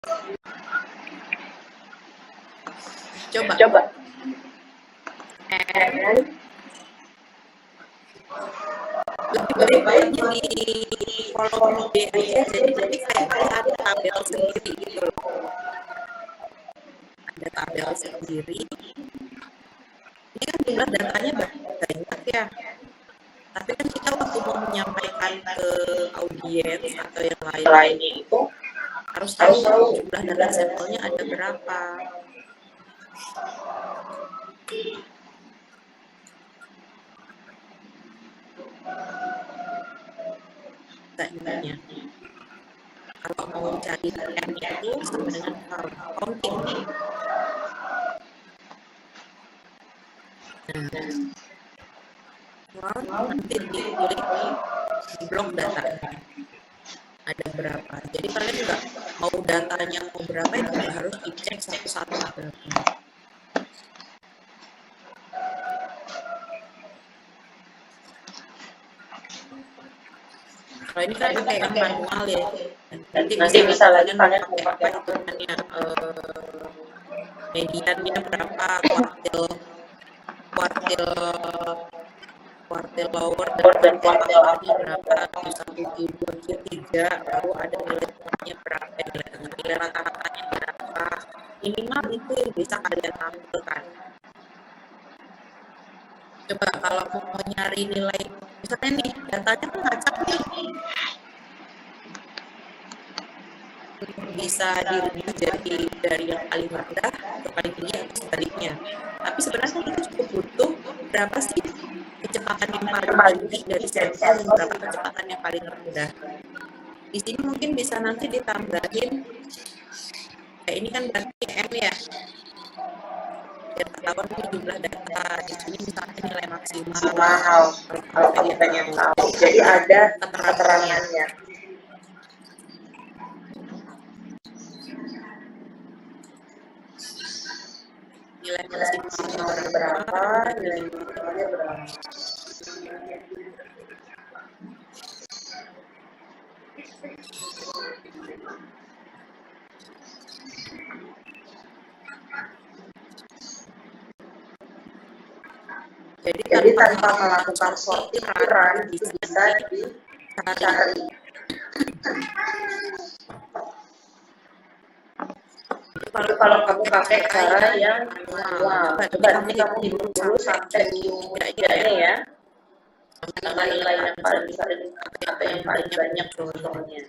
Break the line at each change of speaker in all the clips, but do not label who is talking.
Coba. Lebih baik di kolom B aja, jadi nanti kayak ada tabel sendiri gitu loh. Ada tabel sendiri. Ini kan jumlah datanya banyak ya. Tapi kan kita waktu mau menyampaikan ke audiens atau yang lainnya itu harus tahu jumlah data sampelnya ada berapa. Intinya kalau mau cari N-nya itu sama dengan counting. Nanti diklik di blok datanya ada berapa. Jadi kalian juga mau datanya mau berapa itu harus dicek satu-satu berapa. Kalau ini kan pakai yang manual ya. Nanti bisa lagi kalian pakai hitungannya mediannya berapa, kuartil lower dan kuartil upper berapa, Q1, Q2, Q3, baru ada nilai tengahnya berapa, nilai rata-ratanya berapa. Minimal itu yang bisa kalian tampilkan. Coba kalau mau nyari nilai, misalnya nih datanya kan ngacak nih, bisa dirubah jadi dari yang paling rendah ke paling tinggi atau sebaliknya. Tapi sebenarnya kita cukup butuh berapa sih kecepatan yang paling tinggi dari sampel dan berapa kecepatan yang paling rendah. Di sini mungkin bisa nanti ditambahin, kayak ini kan berarti M ya. Kita tahu nih jumlah data di sini misalnya nilai maksimal. Kalau kamu pengen tahu, jadi ada keterangannya. Nilai maksimalnya berapa, nilai minimalnya berapa. Jadi tanpa melakukan sortiran bisa dicari. Kalau kamu pakai cara yang manual, coba nanti kamu hitung dulu sampai Q3-nya ya. Sama nilai yang paling apa yang paling banyak contohnya.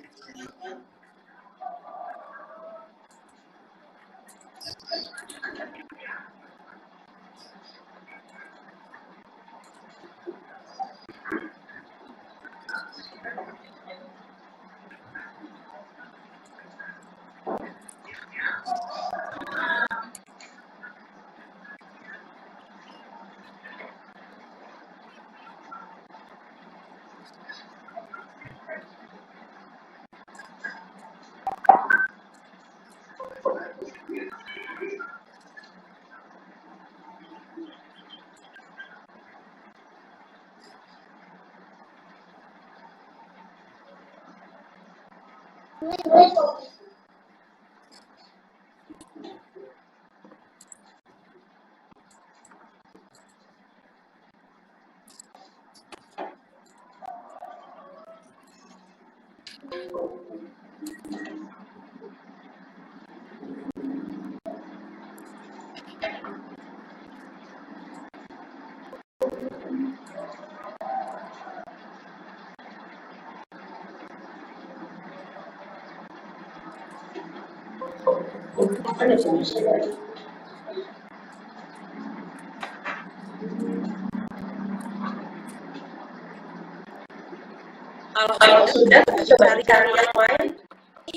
Kalau sudah coba cari yang lain.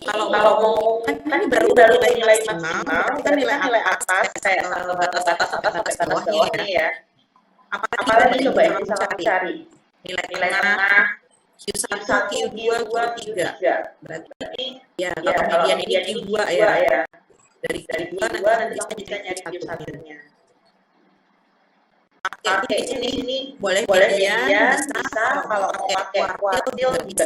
Kalau mau kan ini baru nilai maksimal, kan nilai atas kayak batas sampai batas bawahnya ya. Apalagi coba yang bisa kamu cari? Nilai tengah, Q1, Q2, Q3. Berarti ya kalau median ini Q2 ya. Dari Q2 nanti bisa nyari Q1-nya. Pakai di sini boleh median, bisa kalau pakai kuartil juga bisa.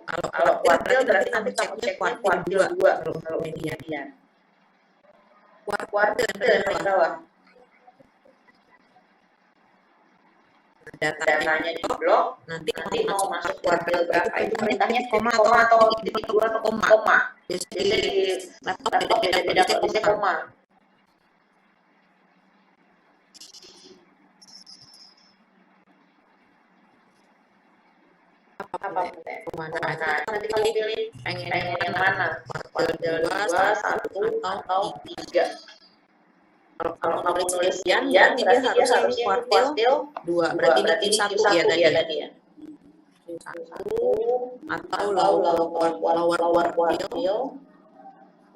Kalau
Kalau
kuartil
berarti
nanti kamu
kamu
ceknya
ceknya
kuartil
kuartil
2
2
kalau
kalau
median.
median.
Kuartil yang
Kuartil
paling
yang
bawah.
bawah.
Datanya
Datanya di blok,
nanti
mau masuk
kuartil
kuartil berapa itu perintahnya
koma
atau
titik
titik 2 atau
koma.
koma.
Biasanya
Jadi
di laptop beda-beda
kalau bisa koma. Apa
koma.
Nah, nanti kamu pilih
pengen
yang mana? Kuartil 2, 1 atau 3. Kalau kamu nulis median, berarti dia harusnya kuartil
2.
berarti
Berarti
ini
ini
Q1
ya
ya
tadi ya. Atau lower kuartil.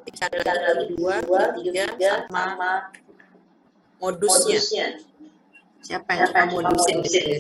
Cari lagi 2, 3 sama modusnya. Siapa yang suka modusin di sini?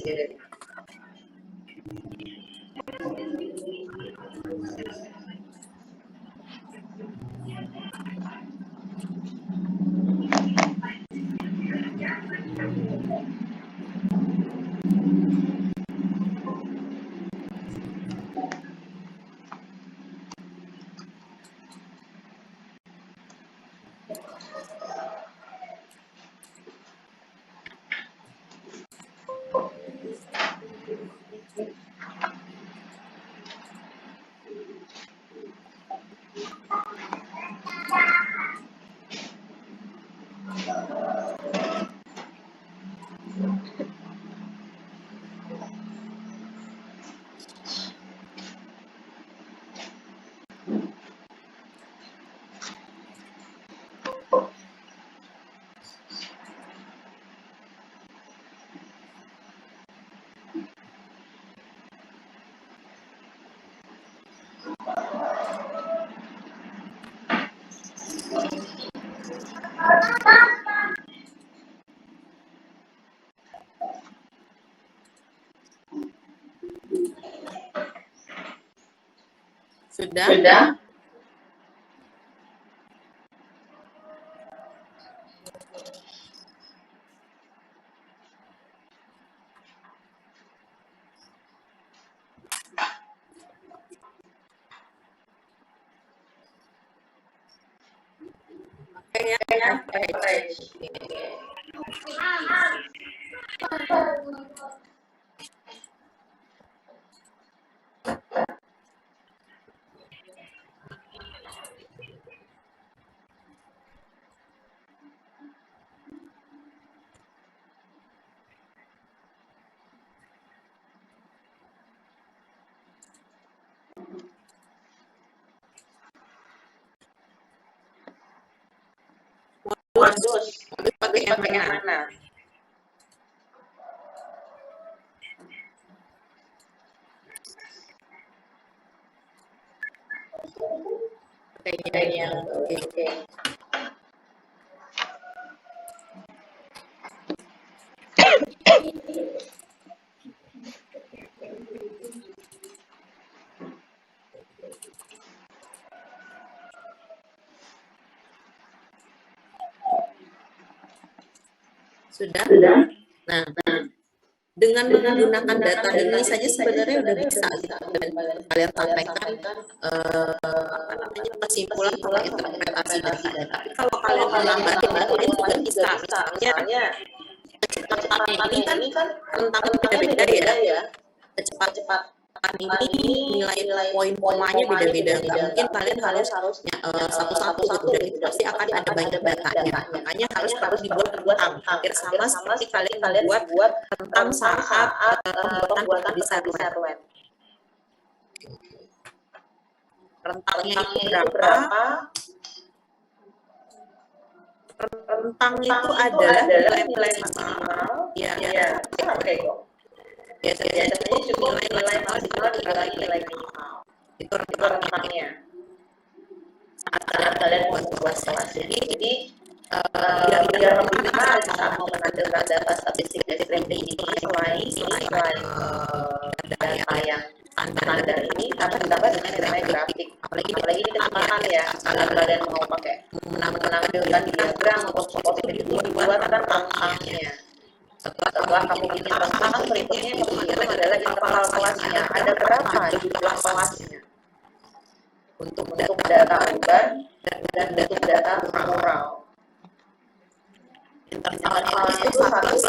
Sudah? Modus pakai yang mana? Pakai yang oke. Sudah? Nah, dengan menggunakan data ini saja sebenarnya udah bisa kalian sampaikan kesimpulan atau interpretasi data. Tapi kalau kalian menambahkan kalian juga bisa. Misalnya kecepatan ini kan rentangan beda-beda ya. Kecepatan ini nilai poin komanya beda-beda. Nggak mungkin kalian harus satu-satu gitu. Dan itu pasti akan ada banyak datanya. Makanya harus dibuat rentang. Hampir sama seperti kalian buat rentang saat pembuatan petisar web. Rentangnya itu berapa? Rentang itu adalah nilai maksimal. Ya, oke kok. Biasanya cukup nilai maksimal dikali nilai minimal. Itu rentangnya. Saat kalian buat proses. Jadi biar memahami saat mau menentukan data statistik dari ini selain data yang standar ini harus ditambah dengan grafik. Apalagi ini tambahan ya. Kalau kalian mau pakai menampilkan diagram atau positif dibuat rentangnya. Setelah kamu bikin rentang, berikutnya yang kamu hitung adalah interval kelasnya. Ada berapa jumlah kelasnya?
untuk data urban dan untuk data rural. Intervalnya itu 1 plus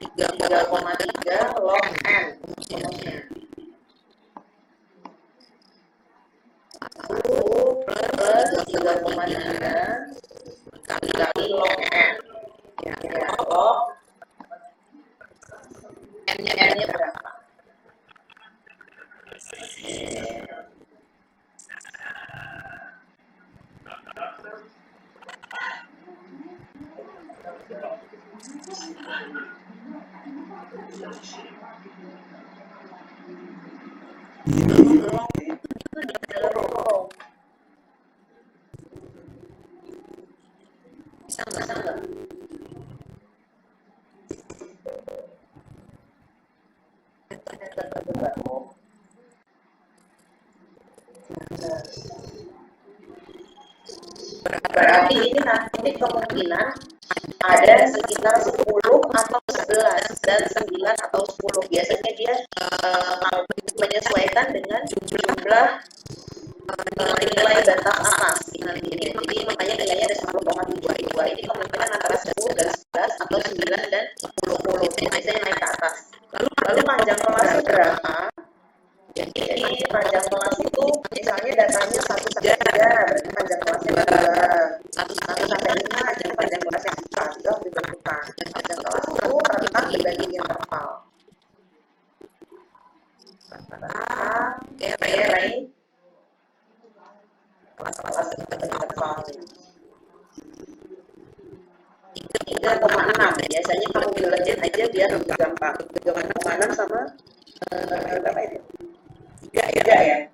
3,3 log N rumusnya. 1 plus 3,3 kali log N. Ya, log N-nya berapa? Bisa nggak? Berarti ini nanti kemungkinan ada sekitar 10 atau 11 dan 9 atau 10. Biasanya dia menyesuaikan dengan jumlah nilai batas atas. Jadi makanya nilainya ada 10,72. Ini kemungkinan antara 10 dan 11 atau 9 dan 10. Biasanya naik ke atas. Lalu panjang kelasnya berapa? Jadi panjang kelas itu misalnya datanya 1 sampai 3, berarti panjang kelasnya 2. 1 sampai 5 ada panjang kelasnya 4. Itu harus ditentukan. Panjang kelas itu rentang dibagi interval. Array kelas interval 3,6. Biasanya kamu belajar aja biar lebih gampang. 3,6 sama berapa itu? 3 ya.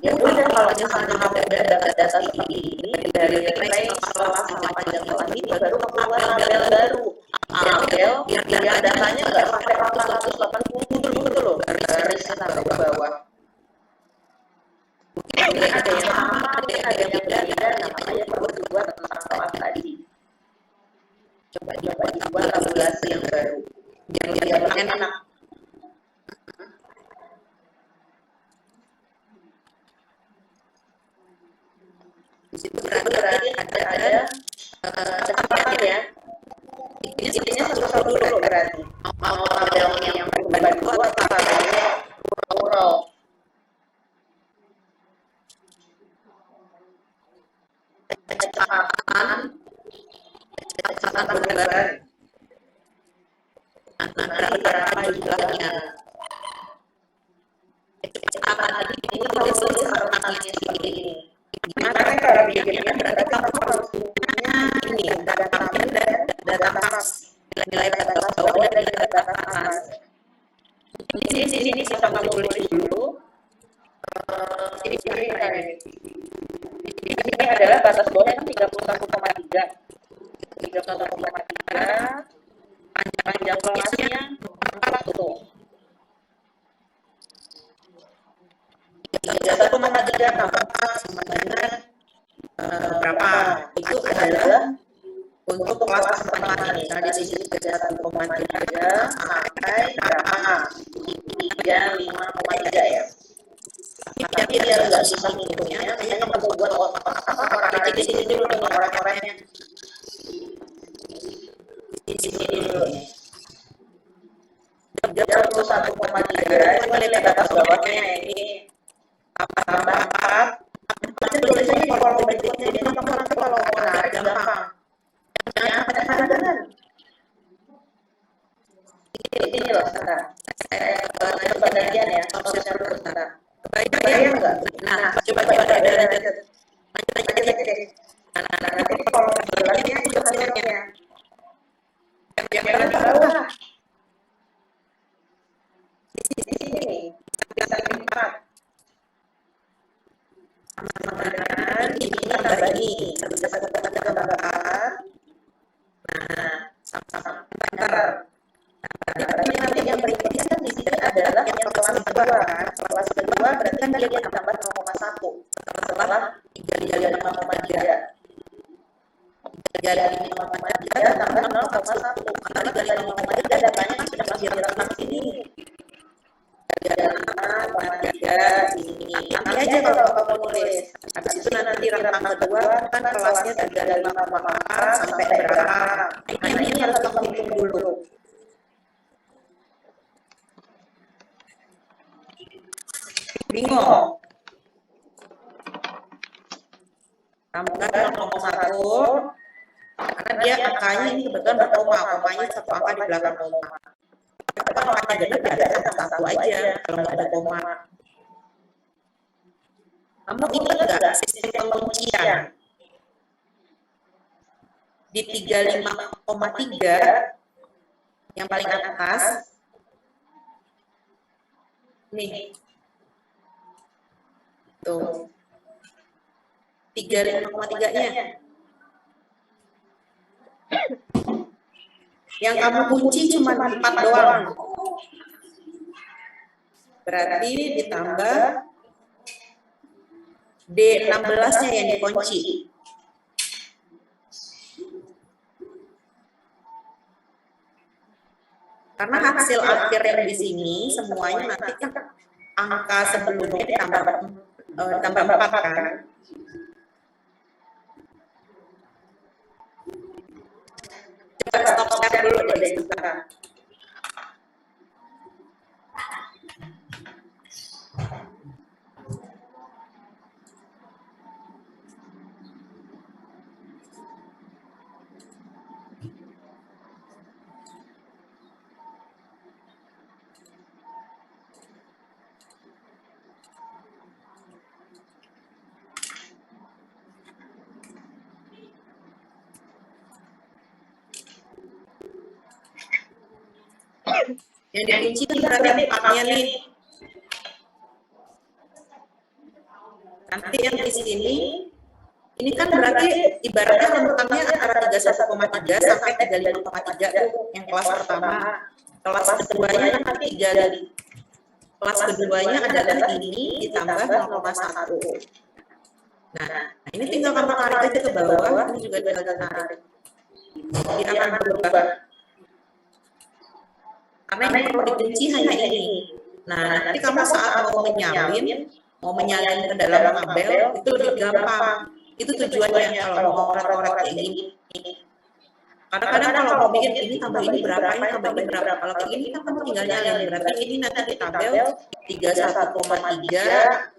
Ya udah, kalau misalnya kamu udah dapat data seperti ini dari array kelas sama panjang kelas ini, baru kamu buat tabel baru. Tabel biar datanya nggak sampai 880 gitu loh, garisnya sampai ke bawah. Mungkin ada yang sama, mungkin ada yang berbeda, namanya perlu dibuat tentang kelas tadi. Coba dibuat tabulasi yang baru biar enak. Di situ berarti ada catatan ya. Intinya satu dulu berarti. Mau tabelnya yang urban dulu atau tabelnya rural? Kecepatan urban. Nanti berapa jumlahnya? Kecepatan tadi ini kalau tulis angka-angkanya seperti ini. Gimana kan cara bikinnya? Berarti kamu harus punya ini data tabel dan data atas, nilai batas bawah dan nilai batas atas. Di sini bisa kamu tulis dulu. Ini adalah batas bawahnya 31,3. 31,3. Panjang kelasnya 4 tuh. 31,3 tambah 4 sama dengan berapa? Itu adalah untuk kelas pertama nih. Tadi di sini 31,3 sampai berapa? 35,3 ya. Tapi biar nggak susah ngitungnya, makanya kamu buat orang di sini dulu nih, orang-orangnya. Di sini dulu nih. 31,3 ini nilai batas bawahnya ini tambah 4. Nanti tulisannya di kolom berikutnya, jadi kamu nanti kalau mau narik gampang. Jangan kadang-kadang. Ini loh, sebentar. Saya coba gantian ya, opsinya dulu sebentar. Kebayang nggak? Nah, coba lanjut. Lanjut deh. Nah, nanti di kolom sebelahnya itu hasilnya. Yang bawah. Di sini nih, bisa 4. Sama dengan ini tambah ini. 1,3 tambah 4. Nah, sama-sama enter. Berarti nanti yang berikutnya kan di sini adalah yang kelas kedua kan. Kelas kedua berarti kan dia ditambah 0,1 setelah 35,3. 35,3 tambah 0,1. Karena 35,3 datanya sudah masih di sini.
36, sini. Nanti aja kalau kamu nulis. Habis itu nanti di rentang kedua kan kelasnya 35,4 sampai berapa. Nah, ini harus kamu hitung dulu. Bingung? Kamu kan 0,1 karena dia angkanya ini kebetulan berkoma, komanya satu angka di belakang koma. Kalau angkanya genap ya ada angka 1 aja kalau nggak ada koma. Kamu ingat nggak sistem penguncian di 35,3 yang paling atas nih tuh 35,3-nya yang kamu kunci cuma 4 doang, berarti ditambah D16-nya yang dikunci. Karena hasil akhir yang di sini semuanya nanti kan angka sebelumnya ditambah 4 kan. Coba stop share dulu deh sebentar. Yang dikunci kan berarti 4-nya nih. Nanti yang di sini, ini kan berarti ibaratnya rentangnya antara 31,3 sampai 35,3 tuh yang kelas pertama. Kelas keduanya nanti 3. Kelas keduanya adalah ini ditambah 0,1. Nah, ini tinggal kamu tarik aja ke bawah, ini juga tinggal tarik. Dia akan berubah. Karena yang perlu dikunci hanya ini. Nah, nanti kamu saat mau menyalin ke dalam kabel, itu lebih gampang. Itu tujuannya kalau mau korek-korek kayak gini. Kadang-kadang kalau mau bikin ini tambah ini berapa, ini tambah ini berapa. Kalau kayak gini kan kamu tinggal nyalin. Berarti ini nanti di tabel 31,3.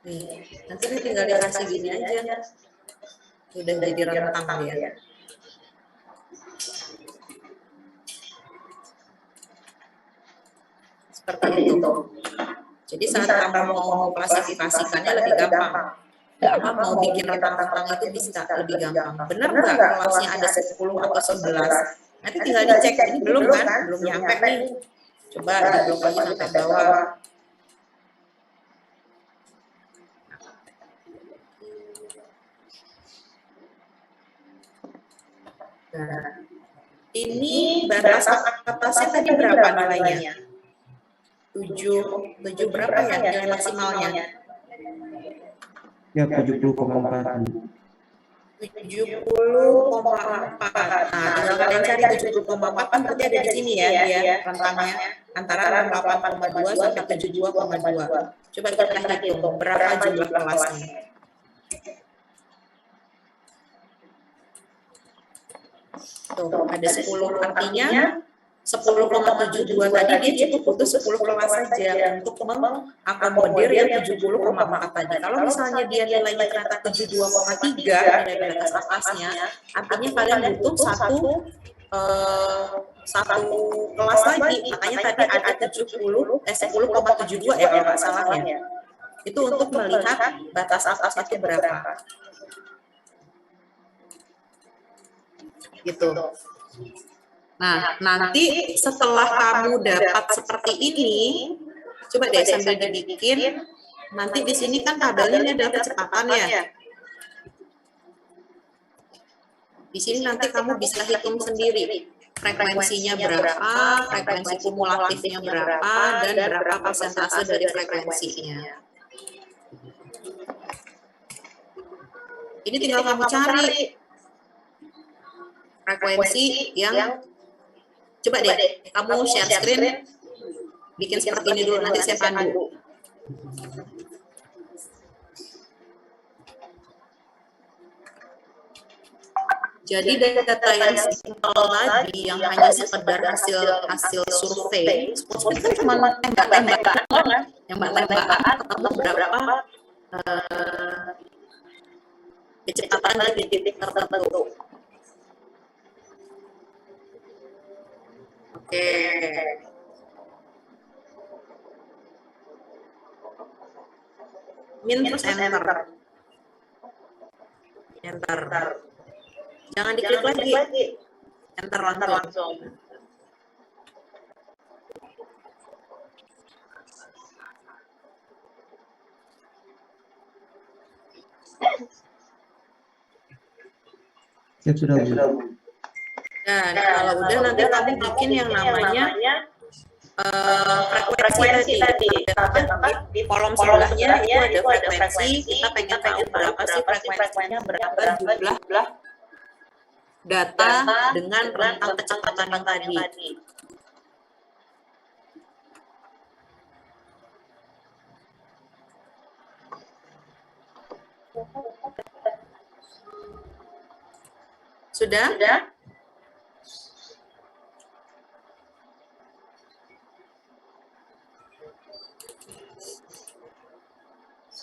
Nih, nanti tinggal dikasih gini aja. Udah jadi rentang dia. Seperti itu. Jadi saat kamu mau klasifikasikannya lebih gampang. Kamu mau bikin rentang-rentang itu bisa lebih gampang. Benar nggak kelasnya ada 10 atau 11? Nanti tinggal dicek, ini belum kan? Belum nyampe nih. Coba diblok aja sampai bawah. Nah, ini batas atasnya tadi berapa nilainya? 7 berapa ya nilai maksimalnya?
Ya 70,4.
70,4. Nah, tinggal kalian cari 70,4 kan berarti ada di sini ya dia rentangnya antara 68,2 sampai 72,2. Coba kita hitung berapa jumlah kelasnya. Tuh, ada 10 artinya 10,72 tadi dia cukup butuh 10 kelas saja untuk mengakomodir yang 70,4 tadi. Kalau misalnya dia nilainya ternyata 72,3 nilai batas atasnya, artinya kalian butuh satu kelas lagi. Makanya tadi ada 10,72 ya kalau nggak salah ya. Itu untuk melihat batas atasnya itu berapa. Gitu. Nah, nanti setelah kamu dapat seperti ini, coba deh sambil dibikin. Nanti di sini kan tabelnya ada kecepatannya. Di sini nanti kamu bisa hitung sendiri. frekuensinya berapa, frekuensi kumulatifnya berapa, dan berapa persentase dari frekuensinya. Ini tinggal kamu cari frekuensi yang, coba deh, kamu share screen, bikin seperti ini dulu, nanti saya pandu. Jadi data yang simpel tadi, yang hanya sekedar hasil survei, itu kan cuma tembak-tembakan, ketemu berapa kecepatan di titik tertentu. Oke. Min terus enter. Jangan diklik lagi. Enter langsung.
Sudah.
Nah, kalau udah nanti kamu bikin yang namanya frekuensi tadi. Di kolom sebelahnya itu ada frekuensi. Kita pengen tahu berapa sih frekuensinya, berapa jumlah data dengan rentang kecepatan yang tadi. Sudah?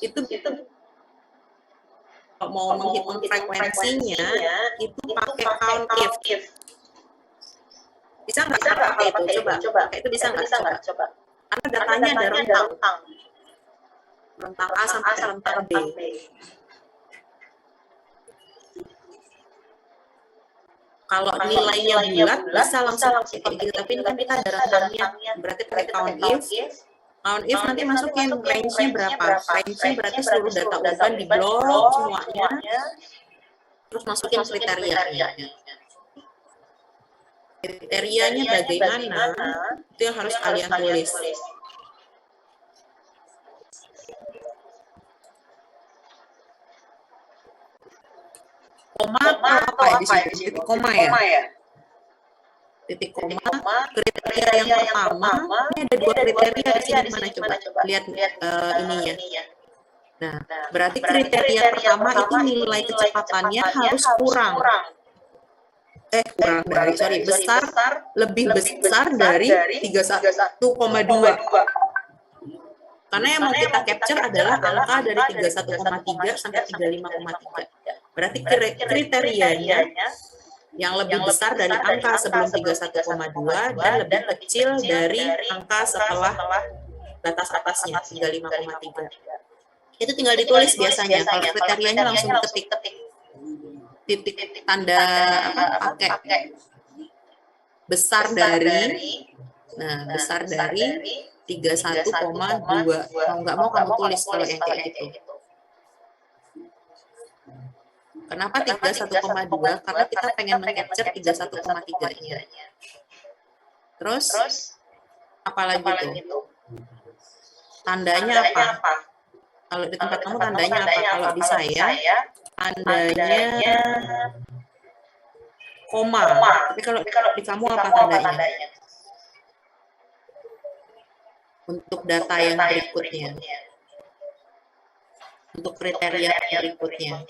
Itu mau menghitung frekuensinya itu pakai count if. Bisa nggak pakai itu? Coba. Itu bisa nggak? Coba. Karena datanya ada rentang A sampai rentang B. Kalau nilainya bulat bisa langsung kayak gitu, tapi ini kan kita ada rentangnya, berarti pakai count if. Count if nanti masukin range-nya berapa? Range-nya berarti seluruh data urban di blok semuanya, terus masukin kriterianya. Kriterianya bagaimana? Itu yang harus kalian tulis. Koma atau apa ya di sini? Titik koma ya? Titik koma. Kriteria yang pertama, ini ada 2 kriteria di sini, mana coba? Lihat ininya. Nah, berarti kriteria pertama itu nilai kecepatannya harus lebih besar dari 31,2. Karena yang mau kita capture adalah angka dari 31,3 sampai 35,3. Berarti kriterianya yang lebih besar dari angka sebelum 31,2 dan lebih kecil dari angka setelah batas atasnya 35,3. Itu tinggal ditulis biasanya. Kalau kriterianya langsung diketik. Titik tanda pakai besar dari, besar dari 31,2. Kalau nggak mau kamu tulis kalau yang kayak gitu. Kenapa 31,2? Karena kita pengen meng-capture 31,3-nya. Terus apalagi tuh? Tandanya apa? Kalau di tempat kamu tandanya apa? Kalau di saya tandanya koma. Tapi kalau di kamu apa tandanya? Untuk data yang berikutnya. Untuk kriteria berikutnya.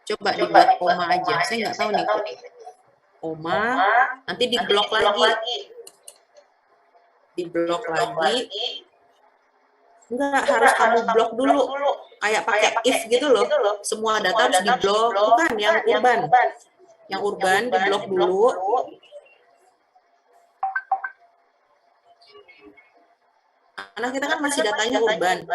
Coba dibuat koma aja. Saya nggak tahu nih. Koma, nanti di blok lagi. Di blok lagi. Enggak, harus kamu blok dulu. Kayak pakai if gitu loh. Semua data harus di blok. Bukan, yang urban. Yang urban di blok dulu. Karena kita kan masih datanya urban.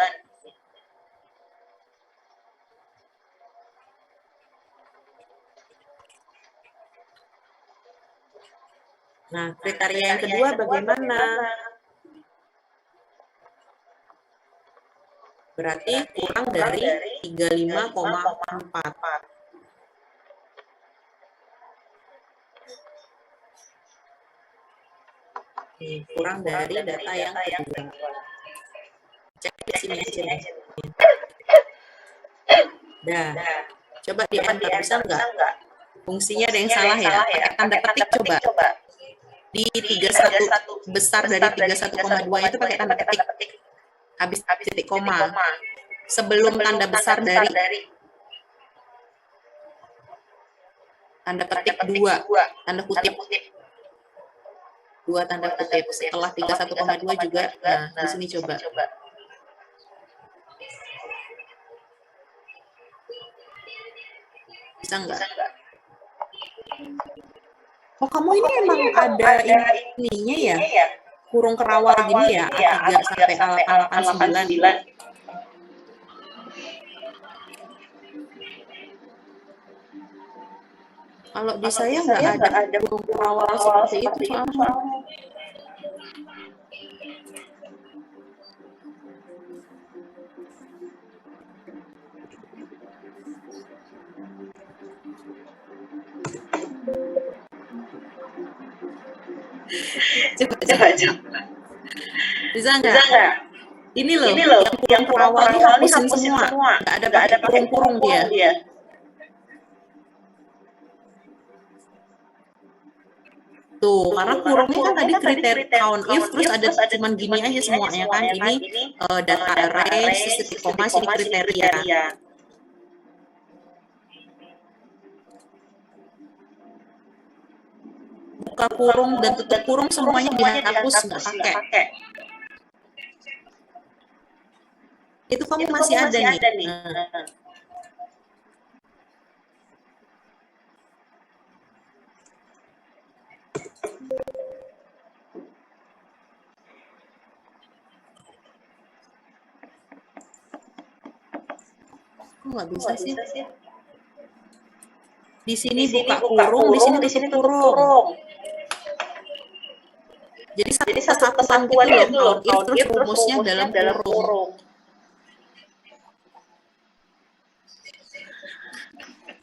Nah, kriteria yang kedua bagaimana? Berarti kurang dari 35,4. Nih, kurang dari data yang kedua. Cek di sini aja nih. Dah. Coba di enter, bisa nggak? Fungsinya ada yang salah ya. Pakai tanda petik coba. Di 31 besar dari 31,2 itu pakai tanda petik. Habis titik koma. Sebelum tanda besar dari tanda petik 2, tanda kutip. 2 tanda kutip. Setelah 31,2 juga. Nah, di sini coba. Bisa nggak? Oh, kamu ini emang ada ininya ya? Kurung kerawal gini ya? A3 sampai A89. Kalau di saya nggak ada kurung kerawal seperti itu soalnya. Coba. Bisa nggak? Ini loh, yang kurung kerawal ini hapusin semua. Nggak ada kurung-kurung dia. Tuh, karena kurungnya kan tadi kriteria count if, terus ada cuman gini aja semuanya kan. Ini data array, titik koma, sini kriteria. Buka kurung dan tutup kurung semuanya dihapus, nggak pakai. Itu kamu masih ada nih. Kok nggak bisa sih? Di sini buka kurung, di sini tutup kurung. Jadi satu kesatuan gitu loh, count if terus rumusnya dalam kurung.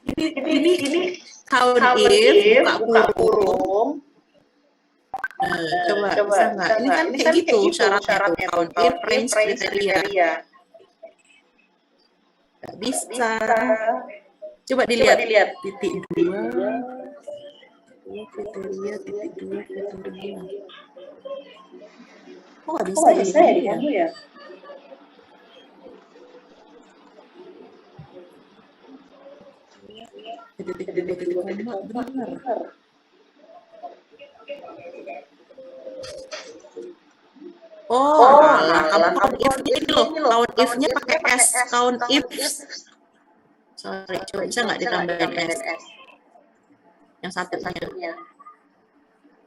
Ini count if buka kurung. Coba bisa nggak? Ini kan kayak gitu syaratnya tuh, count if range kriteria. Nggak bisa. Coba dilihat. Titik 2. Kriteria titik 2 kriteria. Kok nggak bisa ya di kamu ya? Titik benar. Oh, kamu count if-nya ini loh. Count if-nya pakai S. Count if. Sorry, coba bisa nggak ditambahin S? Yang satunya.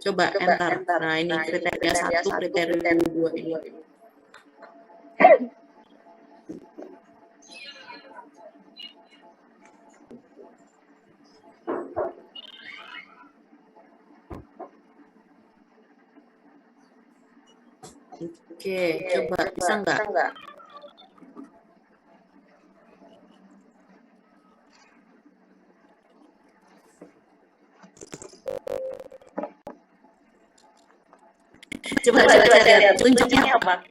Coba enter. Nah, ini kriteria 1, kriteria 2 ini. Oke, coba bisa nggak? Coba lihat tunjuknya apa?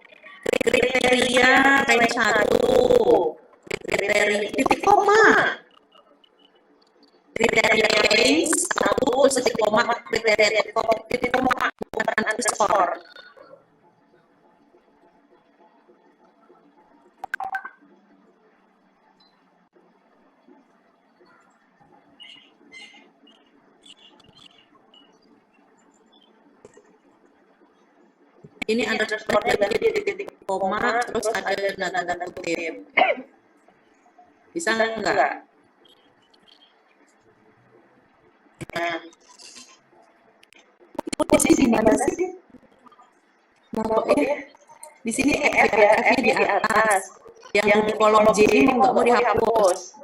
Kriteria range 1, kriteria titik koma, kriteria range 1 titik koma, kriteria titik koma bukan underscore. Ini underscore dan titik koma, terus ada tanda kutip. Bisa nggak? Posisi di mana sih? Di sini F di atas. Yang di kolom J ini nggak mau dihapus.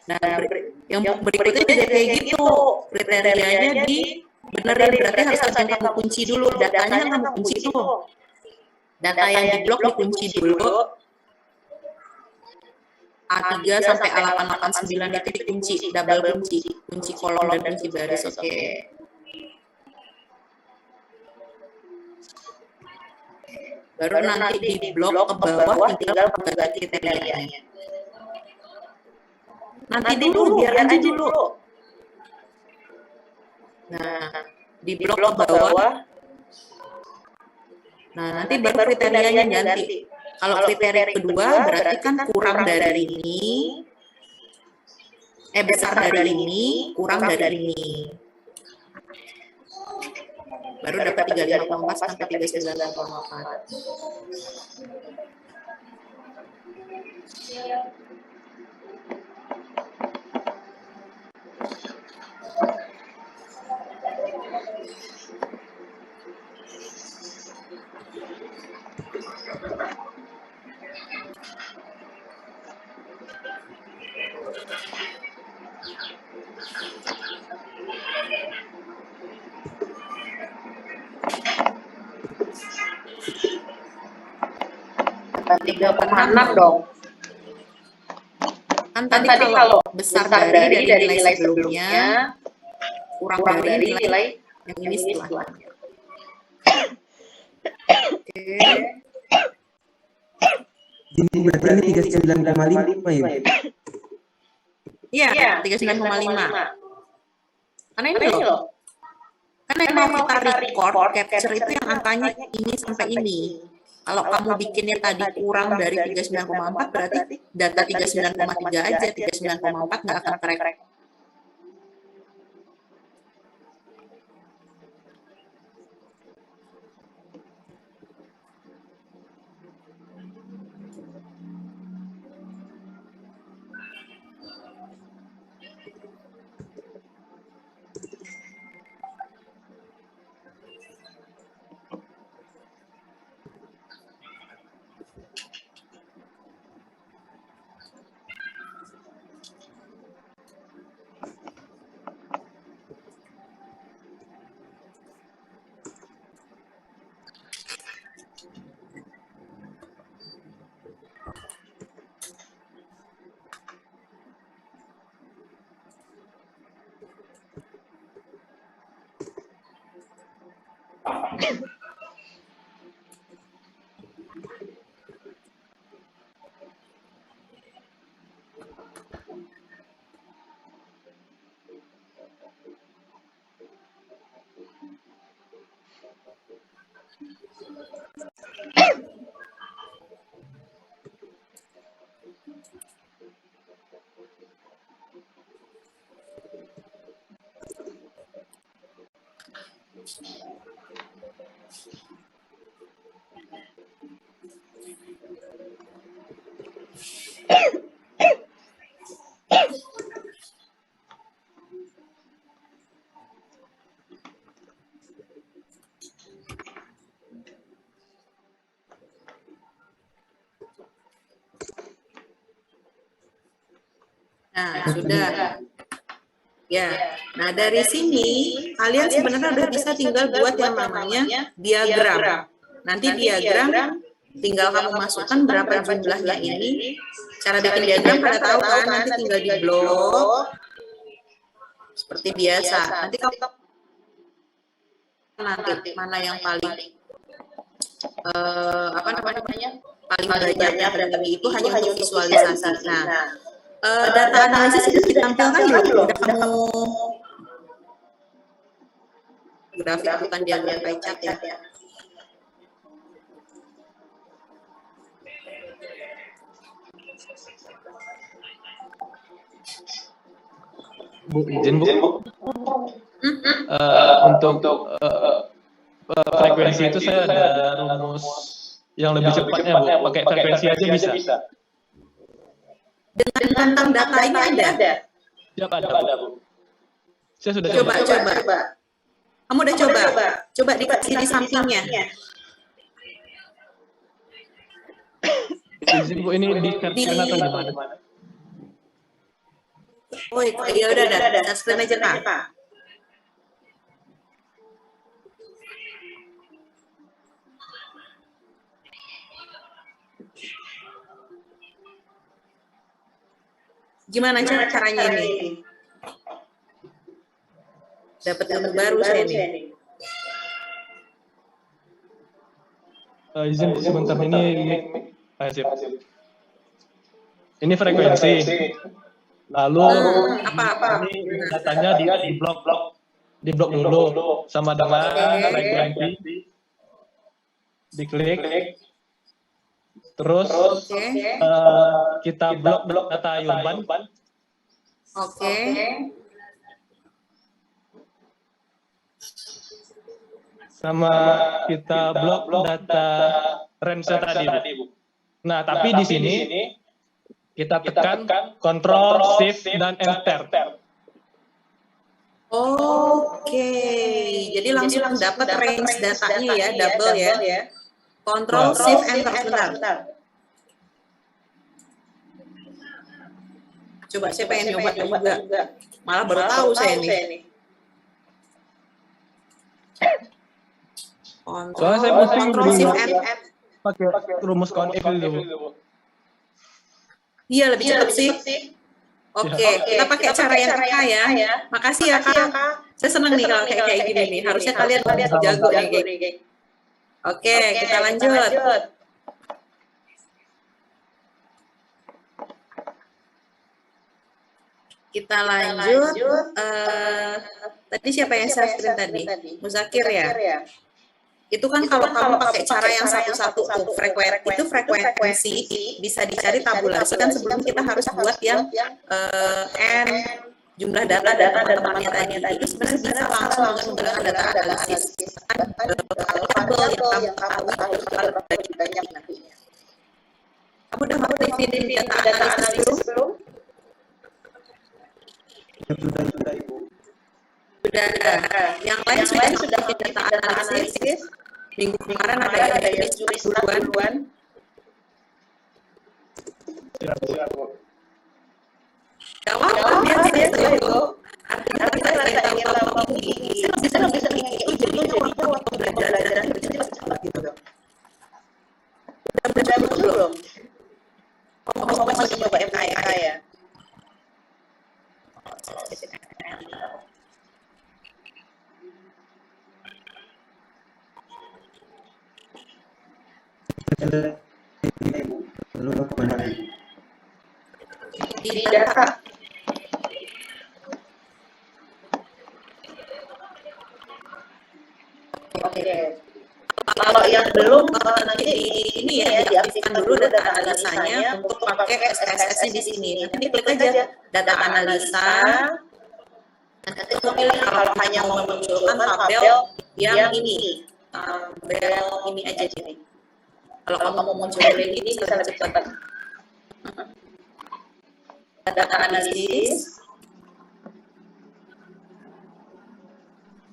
Nah, yang berikutnya jadi kayak gitu. Kriterianya benerin, berarti harus ada yang kamu kunci dulu. Datanya kan kamu kunci tuh. Data yang di blok dikunci dulu. A3 sampai A889 itu dikunci, double kunci, kunci kolom dan kunci baris. Oke. Baru nanti di blok ke bawah tinggal bagi kriterianya. Nanti dulu, biar aja dulu. Nah, di blok ke bawah. Nah, nanti baru kriterianya ganti. Kalau kriteria kedua berarti kan kurang dari ini, besar dari ini, kurang dari ini. Baru dapat 35,4 sampai 39,4.
Dapat 3,6 dong.
Kan tadi kalau besar dari nilai sebelumnya, kurang dari nilai yang ini setelahnya. Oke.
Ini berarti ini 39,5 ya?
Iya, 39,5. Karena ini loh. Karena yang mau kita record, capture itu yang angkanya ini sampai ini. Kalau kamu bikinnya tadi kurang dari 39,4, berarti data 39,3 aja, 39,4 nggak akan correct. Nah, sudah. Ya, nah dari sini kalian sebenarnya udah bisa tinggal buat yang namanya diagram. Nanti diagram tinggal kamu masukkan berapa jumlahnya ini. Cara bikin diagram pada tahu kan, nanti tinggal di blok seperti biasa. Nanti kamu nanti mana yang paling paling banyaknya berarti itu hanya untuk visualisasi. Nah, data analisis sudah ditampilkan belum? Udah kamu grafik bukan diagram pie chart ya?
Bu, izin Bu. Untuk frekuensi itu saya ada rumus yang lebih cepatnya Bu. Pakai frekuensi aja bisa.
Dengan tentang data ini ada?
Siap ada Bu. Saya sudah
coba. Kamu udah coba? Coba dikasih di sampingnya.
Izin Bu, ini di caption atau gimana?
Oh, ya udah, screen aja Pak. Gimana caranya ini? Dapat ilmu baru saya nih.
Izin sebentar ini. Sip. Ini frekuensi. Lalu
apa?
Ini datanya di blok dulu sama dengan frekuensi. Diklik. Terus kita blok data urban.
Oke.
Sama kita blok data range tadi, Bu. Nah, tapi di sini kita tekan Ctrl, Shift, dan Enter.
Oke. Jadi langsung dapat range datanya ya, double ya. Ctrl, Shift, Enter sebentar. Coba saya pengen nyoba juga. Malah baru tahu saya nih.
Soalnya saya pusing
Ctrl, Shift, Enter.
pakai rumus konif dulu.
Iya, lebih cepat sih. Oke, kita pakai cara yang Kak ya. Makasih ya Kak. Saya senang nih kalau kayak gini nih. Harusnya kalian jago nih. Oke, kita lanjut. Kita lanjut. Tadi siapa yang share screen tadi? Muzakir ya? Itu kan kalau kamu pakai cara yang satu-satu tuh, frekuensi bisa dicari tabulasi kan sebelum kita harus buat yang n jumlah data teman-temannya tadi. Itu sebenarnya bisa langsung menggunakan data analisis. Kalau tabel yang kamu harus bagi banyak nantinya. Kamu udah ngerti data analisis belum? Sudah. Yang lain sudah data analisis. Minggu kemarin ada yang tulis duluan. Jawab, biasa itu. Artinya kita ingin tahu ini. Saya lebih sering itu jadi waktu belajar cepat gitu. Udah belum? Mau masih coba MKK ya?
Lalu kemana?
Di data. Oke. Kalau yang belum nanti ini ya diaktifkan dulu data analisanya untuk pakai SPSS di sini. Nanti klik aja data analisa. Nanti pilih kalau hanya memunculkan tabel yang ini. Tabel ini aja jadi. Kalau kamu mau munculin ini bisa lebih cepat. Data analisis.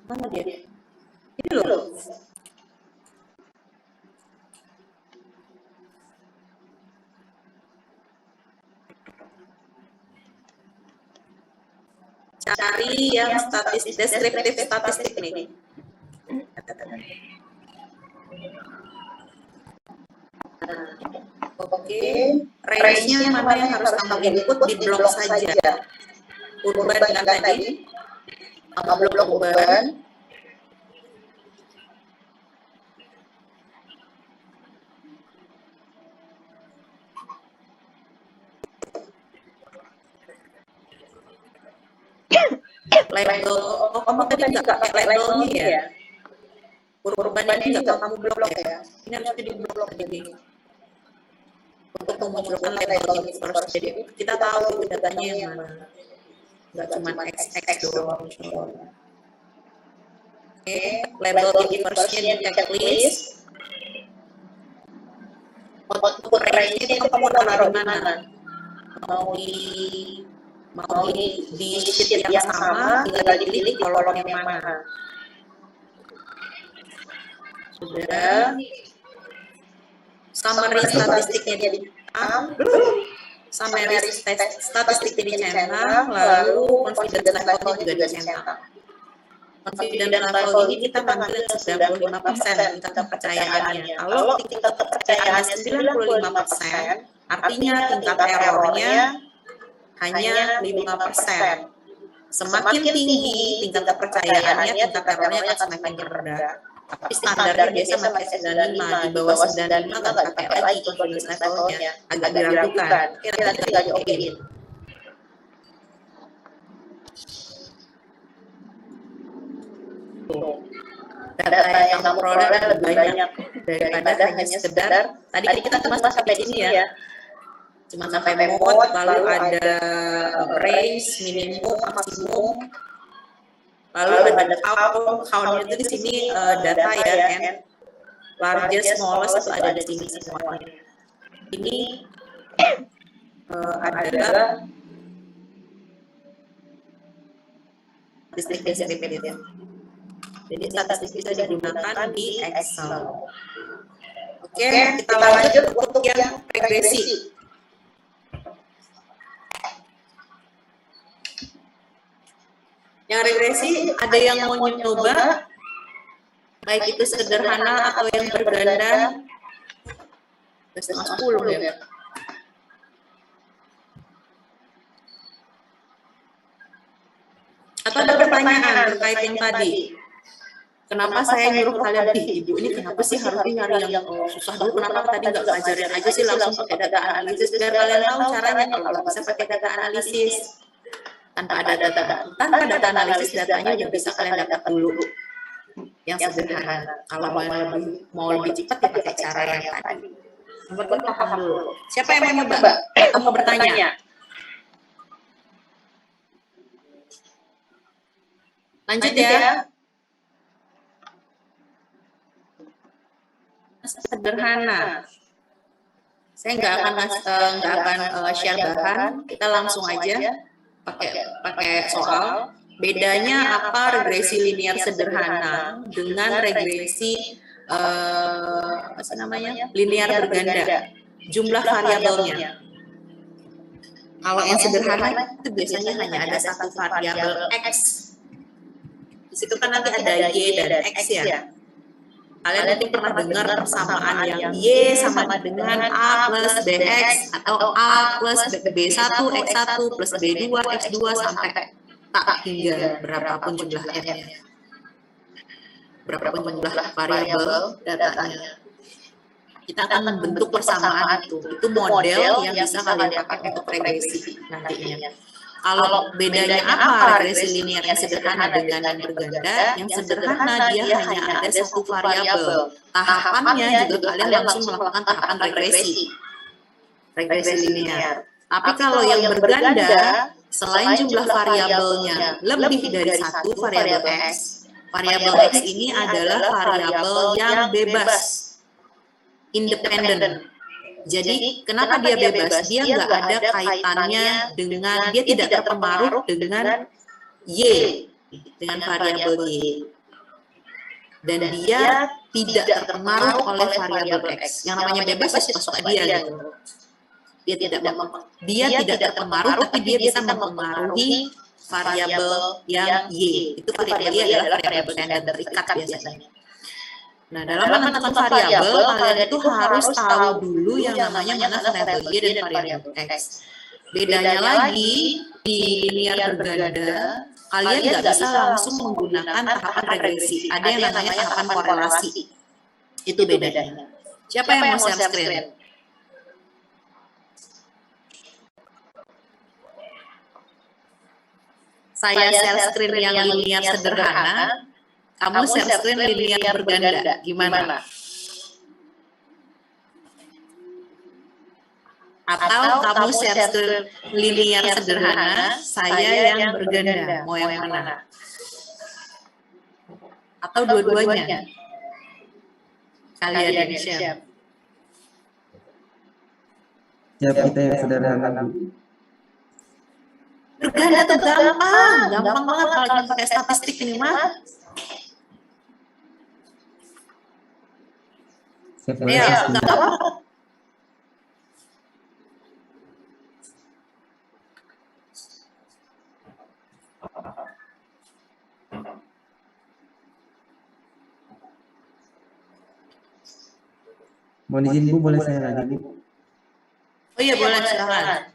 Mana dia? Ini loh. Cari yang deskriptif statistik nih. Oke, range-nya mana yang harus kamu input di blok saja. Urban kan tadi, blok urban. Label, kamu tadi nggak pakai labelnya ya? Urban ini nggak kamu blok ya? Ini harus di blok jadi. Untuk memunculkan label first, jadi kita tahu datanya yang mana, nggak cuma XX doang. Oke, label firstnya di checklist. Output range-nya itu kamu taruh di mana? Mau di sheet yang sama, tinggal dipilih di kolom yang mana. Sudah. Summary statistiknya jadi summary statistik dicentang, lalu confidence level juga dicentang. Confidence level ini kita panggil 95% tingkat kepercayaannya. Kalau tingkat kepercayaannya 95%, artinya tingkat errornya hanya 5%. Semakin tinggi tingkat kepercayaannya, tingkat terornya akan semakin rendah. Tapi standarnya biasa pakai 95, di bawah 95 nggak pakai lagi confidence levelnya, agak diragukan. Oke, nanti tinggal diokein. Data yang kamu peroleh lebih banyak daripada hanya sekedar tadi kita cuma sampai di sini ya, cuma sampai mode, lalu ada range, minimum, maksimum, lalu ada count itu di sini data ya, and largest, smallest itu ada di sini semuanya. Ini adalah statistik descriptive. Jadi statistik bisa digunakan di Excel. Oke, kita lanjut untuk yang regresi. Yang regresi ada yang mau nyoba, baik itu sederhana atau yang berganda. Setengah 10 ya. Atau ada pertanyaan terkait yang tadi? Kenapa saya nyuruh kalian, ibu ini kenapa sih harus nyari yang susah dulu? Kenapa tadi nggak ngajarin aja sih langsung pakai data analisis biar kalian tahu caranya kalau bisa pakai data analisis. Tanpa data analisis datanya udah bisa kalian dapat dulu yang sederhana. Kalau mau lebih cepat ya pakai cara yang tadi. Yang penting paham dulu. Siapa yang mau nyoba? Mau bertanya? Lanjut ya. Sederhana. Saya nggak akan share bahan. Kita langsung aja pakai soal. Bedanya apa regresi linear sederhana dengan regresi linear berganda? Jumlah variabelnya. Kalau yang sederhana itu biasanya hanya ada satu variabel x. Di situ kan nanti ada y dan x ya. Kalian nanti pernah dengar persamaan yang y sama dengan a plus bx atau a plus b1 x1 plus b2 x2 sampai tak hingga berapapun jumlah n-nya. Berapapun jumlah variabel datanya. Kita akan membentuk persamaan itu. Itu model yang bisa kalian pakai untuk regresi nantinya. Kalau bedanya apa regresi linear yang sederhana dengan yang berganda? Yang sederhana dia hanya ada satu variabel. Tahapannya juga kalian langsung melakukan tahapan regresi linear. Tapi kalau yang berganda, selain jumlah variabelnya lebih dari satu variabel x, variabel x ini adalah variabel yang bebas, independen. Jadi, kenapa dia bebas? Dia nggak ada kaitannya dengan, dia tidak terpengaruh dengan Y, dengan variabel Y. Dan dia tidak terpengaruh oleh variabel X. Yang namanya bebas, ya suka dia. Gitu. Dia tidak terpengaruh, tapi dia bisa mempengaruhi variabel yang Y. Itu variabel Y adalah variabel yang terikat biasanya. Nah, dalam menentukan variabel, kalian itu harus tahu dulu yang namanya mana variabel Y dan variabel X. Bedanya lagi, di linear berganda, kalian nggak bisa langsung menggunakan tahapan regresi. Ada yang namanya tahapan korelasi. Itu bedanya. Siapa yang mau share screen? Saya share screen yang linear sederhana. Kamu share screen linear berganda, gimana? Atau kamu share screen linear sederhana, saya yang berganda, mau yang mana? Atau dua-duanya? Kalian yang share.
Jawab kita yang sederhana, Bu.
Berganda tuh gampang banget kalau kita pakai statistik ini mah. Ya, nggak apa-apa.
Mohon izin Bu, boleh saya lagi Bu?
Oh iya boleh, silakan.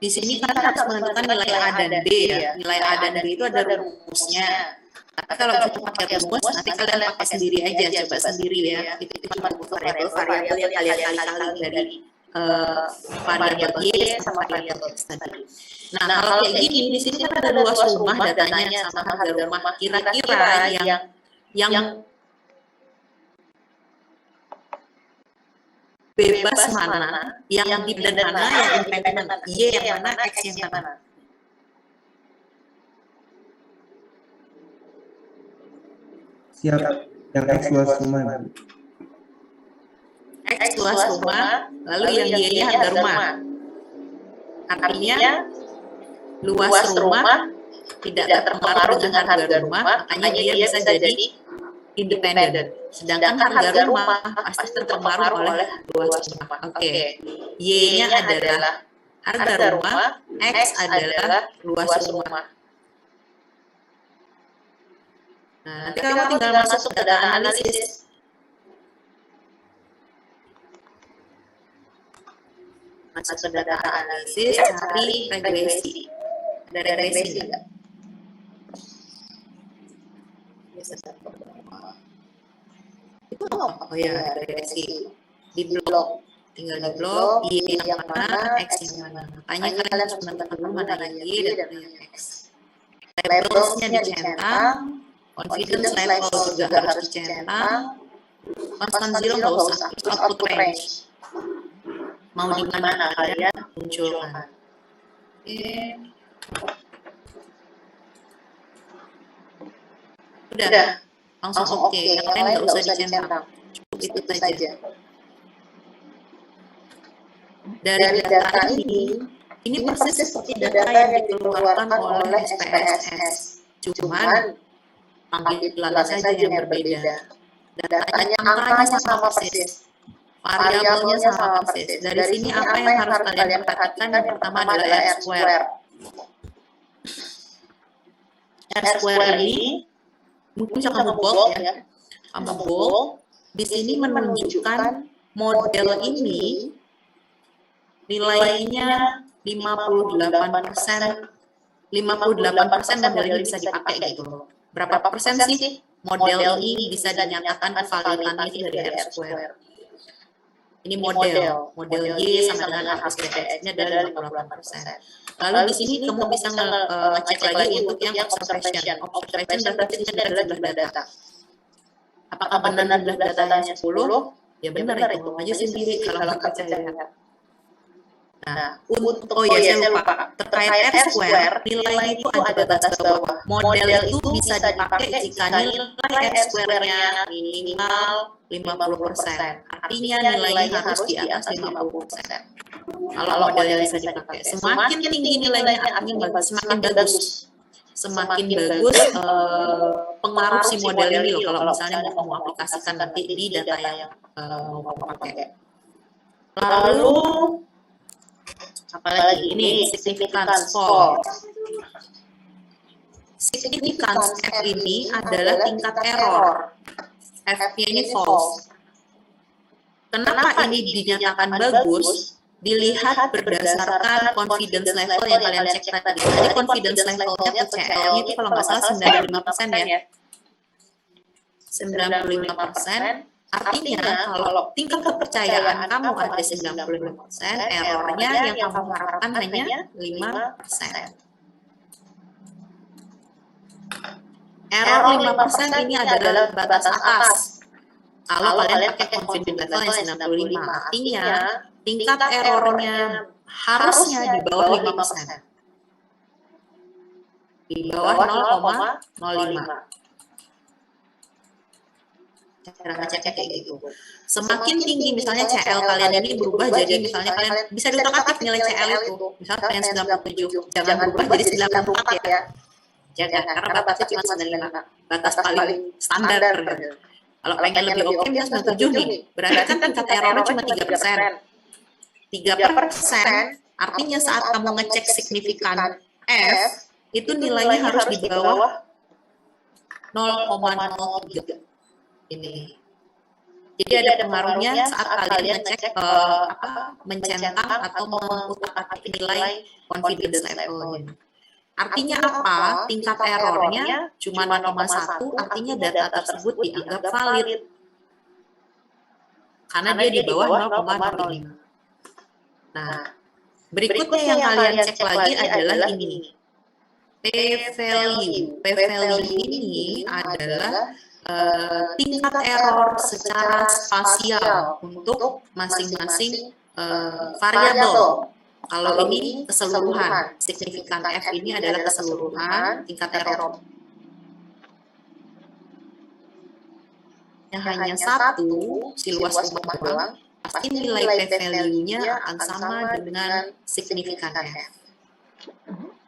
Di sini kan harus menentukan nilai A dan B ya. Nilai A dan B itu ada rumusnya. Tapi kalau kita pakai rumus, nanti kalian pakai sendiri aja, coba sendiri ya. Itu cuma variabel yang kalian kali-kali dari variabel Y sama variabel X tadi. Nah, kalau kayak gini, di sini kan ada luas rumah datanya sama harga rumah. Kira-kira yang bebas mana, yang dependen mana, yang independen, Y yang mana, X yang mana.
Siap, yang X luas rumah.
X luas rumah, lalu yang Y-nya harga rumah. Artinya, luas rumah tidak terpengaruh dengan harga rumah, makanya dia bisa jadi independen. Sedangkan harga rumah pasti terpengaruh oleh luas rumah. Oke. Y-nya adalah harga rumah, X adalah luas rumah. Nah, nanti kamu tinggal masuk ke data analisis. Masuk ke data analisis, cari regresi. Ada regresi enggak? Itu apa? Oh ya, regresi. Di blok. Tinggal di blok, Y yang mana, X yang mana. Makanya kalian harus menentukan dulu mana yang Y dan mana yang X. Labelsnya dicentang, confidence level juga harus dicentang, constant zero nggak usah, output range. Mau di mana kalian munculkan. Oke. Udah, langsung oke. Yang lain nggak usah dicentang. Cukup itu saja. Dari data ini persis seperti data yang dikeluarkan oleh SPSS. Cuman panggilan saja yang berbeda. Datanya, angkanya sama persis. Variabelnya sama persis. Dari sini apa yang harus kalian perhatikan? Yang pertama adalah R-square. R-square ini mungkin bisa kamu bold ya. Kamu bold. Di sini menunjukkan model ini nilainya 58%. 58% model ini bisa dipakai gitu. Berapa persen sih model ini bisa dinyatakan kevalidannya itu dari R-square? Ini model Y sama dengan H plus X-nya adalah 58%. Lalu di sini kamu bisa ngecek lagi untuk yang observation. Observation berarti itu adalah jumlah data. Apakah benar jumlah datanya 10? Ya benar, itu aja sendiri kalau nggak percaya. Nah, saya lupa. Terkait R-square, nilai itu ada batas bawah. Model itu bisa dipakai jika nilai R-square-nya minimal 50%. Artinya nilainya harus di atas 50%. Kalau model bisa dipakai. Semakin tinggi nilainya artinya semakin bagus. Semakin bagus pengaruh si model ini loh. Kalau misalnya mau kamu aplikasikan nanti di data yang mau kamu pakai. Lalu apalagi ini significance false. Significance F ini adalah tingkat error. F-nya ini false. Kenapa ini dinyatakan bagus? Dilihat berdasarkan confidence level yang kalian cek tadi. Jadi confidence levelnya PCL-nya itu kalau nggak salah 95% ya. 95%. Artinya kalau tingkat kepercayaan kamu ada 95%, errornya yang kamu harapkan hanya 5%. Error 5% ini adalah batas atas. Kalau kalian pakai confidence level yang 95, artinya tingkat errornya harusnya di bawah 5%. Di bawah 0,05. Cara ngeceknya kayak gitu. Semakin tinggi misalnya CL kalian ini berubah jadi misalnya kalian bisa diutak-atik nilai CL itu. Misalnya kalian 97, jangan berubah jadi 94 ya. Jangan, karena batasnya cuma 95. Batas paling standar. Kalau pengen lebih oke misalnya 97 nih, berarti kan tingkat errornya cuma 3%. 3% artinya saat kamu ngecek signifikan F, itu nilainya harus di bawah 0,03. Ini Jadi ada pengaruhnya saat kalian ngecek mencentang atau mengutak-atik nilai confidence level. Artinya apa? Tingkat errornya cuma 0,1, artinya data tersebut dianggap valid. Karena dia di bawah 0,05. Nah, berikutnya yang kalian cek lagi adalah ini. P-value. P-value ini adalah tingkat error secara spasial untuk masing-masing variabel. Kalau ini keseluruhan, signifikan F ini adalah keseluruhan tingkat error. Hanya satu, si luas rumah doang, pasti nilai P-value-nya akan sama dengan signifikan F.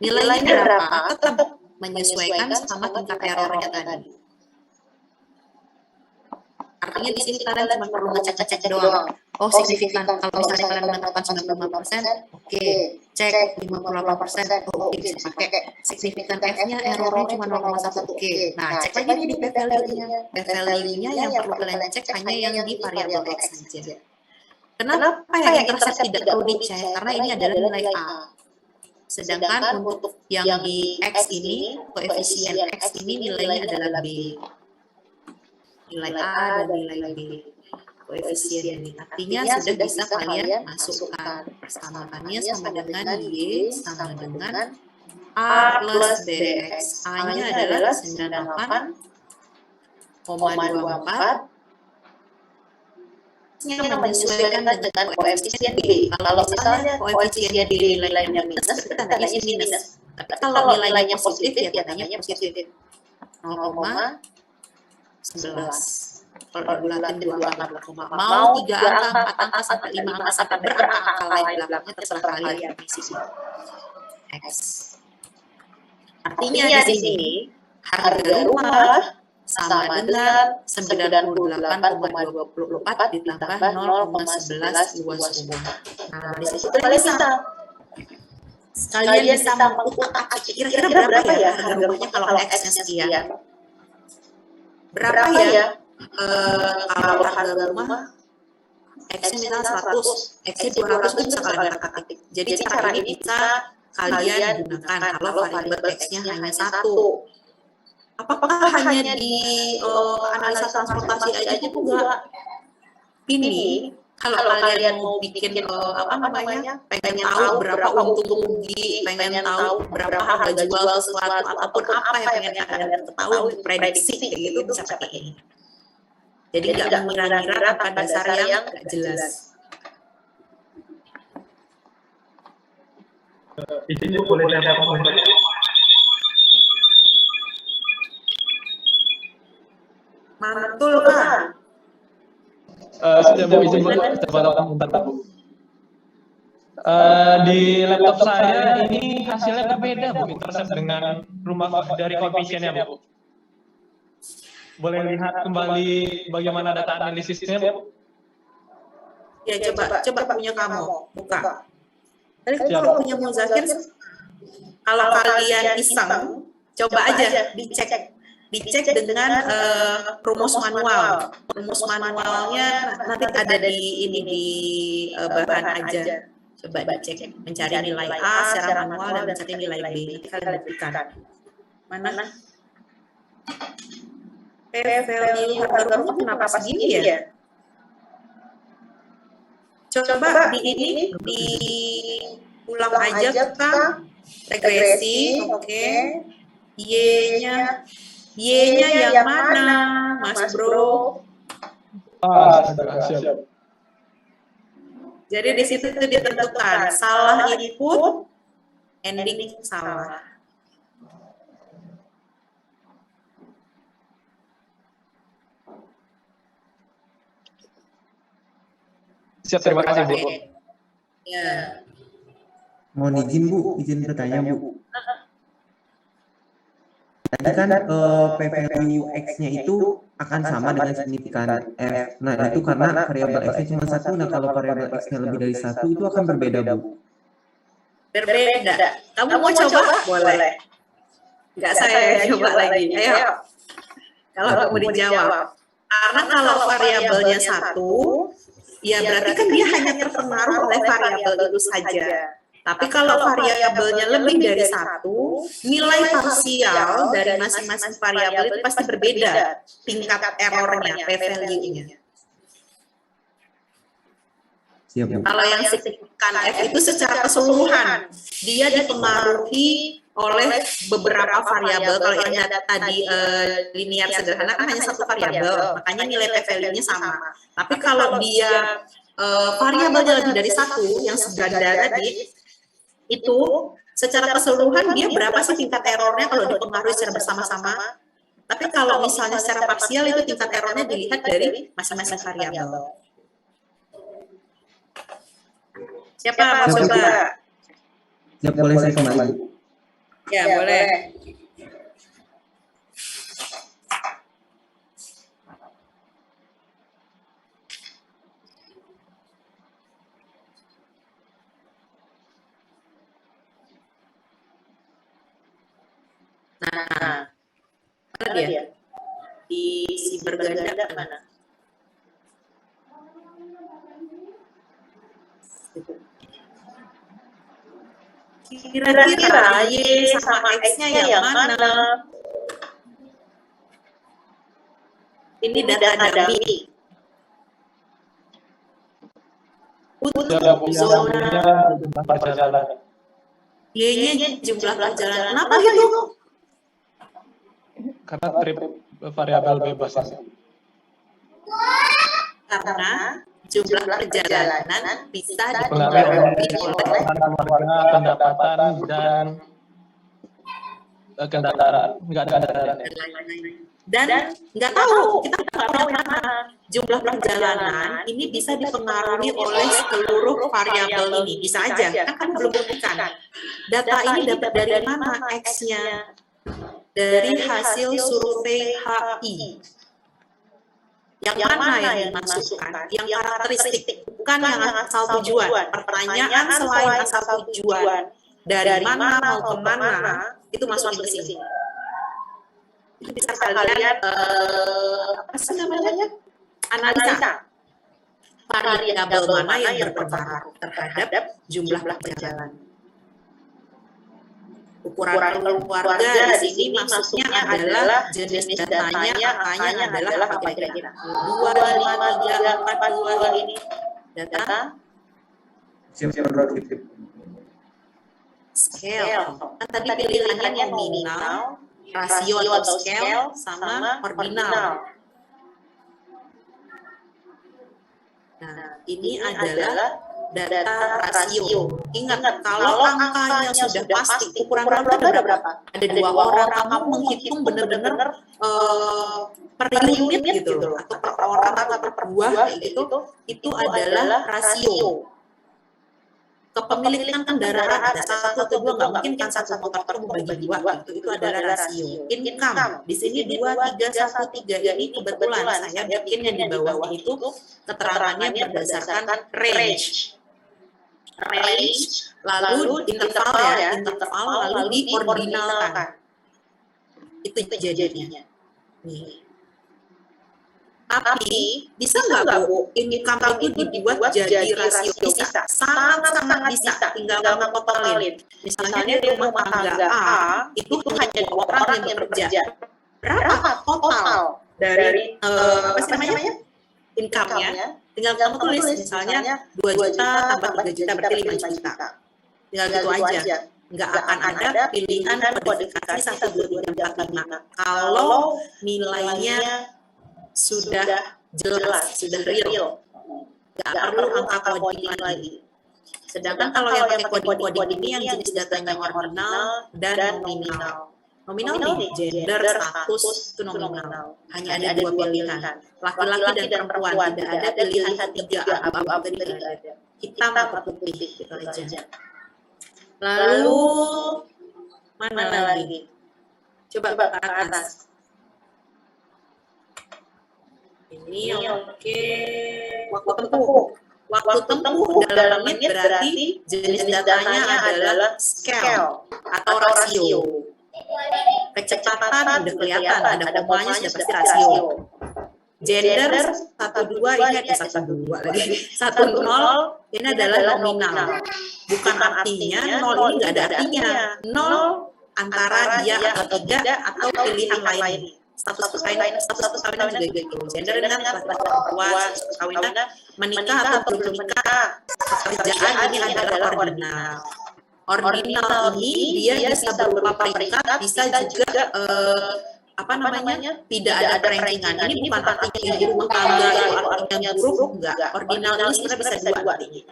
Nilainya berapa? Tetap menyesuaikan sama tingkat errornya tadi. Artinya di sini kalian cuma perlu ngecek doang. Oh, signifikan. Kalau misalnya kalian menentukan 95%, oke. Cek 58%, oh, oke, bisa pakai. Signifikan F-nya errornya cuma 0,1, oke. Nah, cek lagi di P-value-nya. P-value-nya yang perlu kalian cek hanya yang di variabel X saja. Kenapa yang intercept tidak perlu dicek? Karena ini adalah nilai A. Sedangkan untuk yang di X ini, koefisien X ini nilainya adalah B. Nilai A dan nilai B. Koefisien ini. Artinya sudah bisa kalian masukkan. Persamaannya sama dengan Y sama dengan A plus BX. A-nya adalah 98,24. Yang menyesuaikan dengan koefisien B. Kalau misalnya koefisien B nilainya minus, kita tandanya minus. Tapi kalau nilainya positif, ya tandanya positif. 0,11. Kalau dibulatin 2 angka, mau 3 angka, 4 angka, sampai 5 angka, sampai berangka lain belakangnya terserah kalian isi X. Artinya di sini harga rumah sama dengan 98,24 ditambah 0,11 luas rumah. Nah, di situ kalian bisa mengutak-atik kira-kira berapa ya harga rumahnya kalau X-nya sekian. Berapa ya kalau harga rumah X-nya misalnya 100, X-nya 200 itu bisa kalian utak-atik. Jadi cara ini bisa kalian gunakan kalau variabel X-nya hanya 1. Apakah hanya di analisa transportasi aja itu enggak? Ini kalau kalian mau bikin pengen tahu berapa untung rugi, pengen tahu berapa harga jual sesuatu ataupun apa yang pengen kalian tahu prediksi kayak gitu bisa pakai ini. Jadi nggak mengira-ngira pada dasar yang nggak jelas.
Izin boleh saya komentar?
Mantul kan?
Sudah Bu, izin boleh saya komentar Bu. Di laptop saya ini hasilnya berbeda Bu, intercept dengan rumah dari koefisiennya Bu. Boleh lihat kembali bagaimana data analisisnya Bu?
Ya coba punya kamu buka. Tadi kalau punya Muzakir, kalau kalian iseng, coba aja dicek dengan rumus manual. Rumus manualnya nanti ada di bahan aja. Coba dicek, mencari nilai A secara manual dan mencari nilai B. Nanti kalian buktikan. Mana? P-value harga rumah kenapa segini ya? Coba diulang aja kita regresi, oke. Y-nya yang mana, Mas Bro?
Siap.
Jadi di situ itu ditentukan salah input, ending salah.
Siap, terima kasih Bu.
Ya.
Mohon izin Bu, izin bertanya Bu. Tadi kan P-value X-nya itu akan sama dengan signifikan F. Nah itu karena variabel X-nya cuma 1. Nah kalau variabel X-nya lebih dari 1 itu akan berbeda Bu.
Berbeda. Kamu mau coba? Boleh. Enggak saya coba lagi. Ayo. Kalau kamu dijawab. Karena kalau variabelnya 1, ya berarti kan dia hanya terpengaruh oleh variabel itu saja. Tapi kalau variabelnya lebih dari 1, nilai parsial dari masing-masing variabel itu pasti berbeda tingkat errornya, p-value-nya.
Siap, Bu.
Kalau yang signifikan F itu secara keseluruhan, dia dipengaruhi oleh beberapa variabel. Kalau yang tadi linear sederhana kan hanya satu variabel, makanya nilai p-value-nya sama. Tapi kalau dia variabelnya lebih dari 1, yang seganda tadi, itu secara keseluruhan dia berapa sih tingkat errornya kalau dipengaruhi secara bersama-sama. Tapi kalau misalnya secara parsial itu tingkat errornya dilihat dari masing-masing variabel. Siapa mau
Siap, Bu.
coba?
Siap, boleh saya kembali.
Ya, boleh. Nah, mana dia? Di si berganda mana? Kira-kira Y sama X-nya yang mana? Ini data dummy. Untuk zona
perjalanan.
Y-nya jumlah perjalanan. Kenapa gitu?
Karena trip variabel bebas.
Karena jumlah perjalanan bisa
Dipengaruhi
dipengaruhi oleh
warga, pendapatan, dan kendaraan. Nggak ada kendaraan.
dan nggak tahu, kita nggak tahu yang mana. Jumlah perjalanan ini bisa dipengaruhi oleh seluruh variabel ini. Bisa aja, kan kamu belum buktikan. Data ini dapat dari mana X-nya? Dari hasil survei HI. Yang mana yang dimasukkan? Yang karakteristik, bukan yang asal tujuan. Pertanyaan selain asal tujuan, dari mana mau ke mana, itu masukin ke sini. Itu bisa kalian apa sih namanya? Analisa variabel mana yang berpengaruh terhadap jumlah perjalanan. Ukuran keluarga di sini maksudnya adalah jenis datanya, angkanya adalah apa kira-kira? 2, 5, 3, 4, 2 ini data
Siap, produktif.
scale. Kan tadi pilihannya nominal, rasio atau scale, sama ordinal. Nah, ini adalah data rasio. Ingat, kalau angkanya sudah pasti, ukuran keluarga ada berapa? Ada 2 orang, kamu menghitung benar-benar per unit gitu, atau per orang atau per buah gitu, itu adalah rasio. Kepemilikan kendaraan ada 1 atau 2, nggak mungkin kan 1 motor kamu bagi 2 gitu, itu adalah rasio. Income, di sini 2, 3, 1, 3, ini kebetulan saya bikin yang di bawah itu keterangannya berdasarkan range, lalu interval ya, interval lalu diordinalkan. Itu jadinya. Nih. Tapi bisa nggak Bu, income itu dibuat jadi rasio? Bisa, sangat-sangat bisa. Tinggal kamu totalin. Misalnya di rumah tangga A itu hanya 2 orang yang bekerja. Berapa total dari apa sih namanya? Income-nya? Tinggal kamu tulis misalnya 2 juta tambah 3 juta berarti 5 juta. Tinggal gitu aja. Nggak akan ada pilihan kodifikasi 1, 2, 3, 4, 5. Kalau nilainya sudah jelas, sudah real. Nggak perlu angka coding lagi. Sedangkan kalau yang pakai coding ini yang jenis datanya ordinal dan nominal. Nominal nih, gender, status, itu nominal. Hanya ada 2 pilihan. Laki-laki dan perempuan, tidak ada pilihan ketiga, abu-abu tadi tidak ada. Hitam atau putih, gitu aja. Lalu, mana lagi? Coba ke atas. Ini oke. Waktu tempuh. Waktu tempuh dalam menit berarti jenis datanya adalah scale atau rasio. Kecepatan udah kelihatan, ada komanya sudah pasti rasio. Gender 12 ini ada 12 lagi. 10 ini adalah nominal. Bukan artinya 0 ini nggak ada artinya. 0 antara dia atau tidak atau pilihan lain. Status perkawinan juga gitu. Gender dengan perempuan, status perkawinan, menikah atau belum menikah, pekerjaan ini adalah ordinal. Ordinal ini dia bisa berupa peringkat, bisa juga tidak ada perankingan. Ini bukan artinya di rumah tangga itu artinya buruk, enggak. Ordinal ini sebenarnya bisa dua artinya.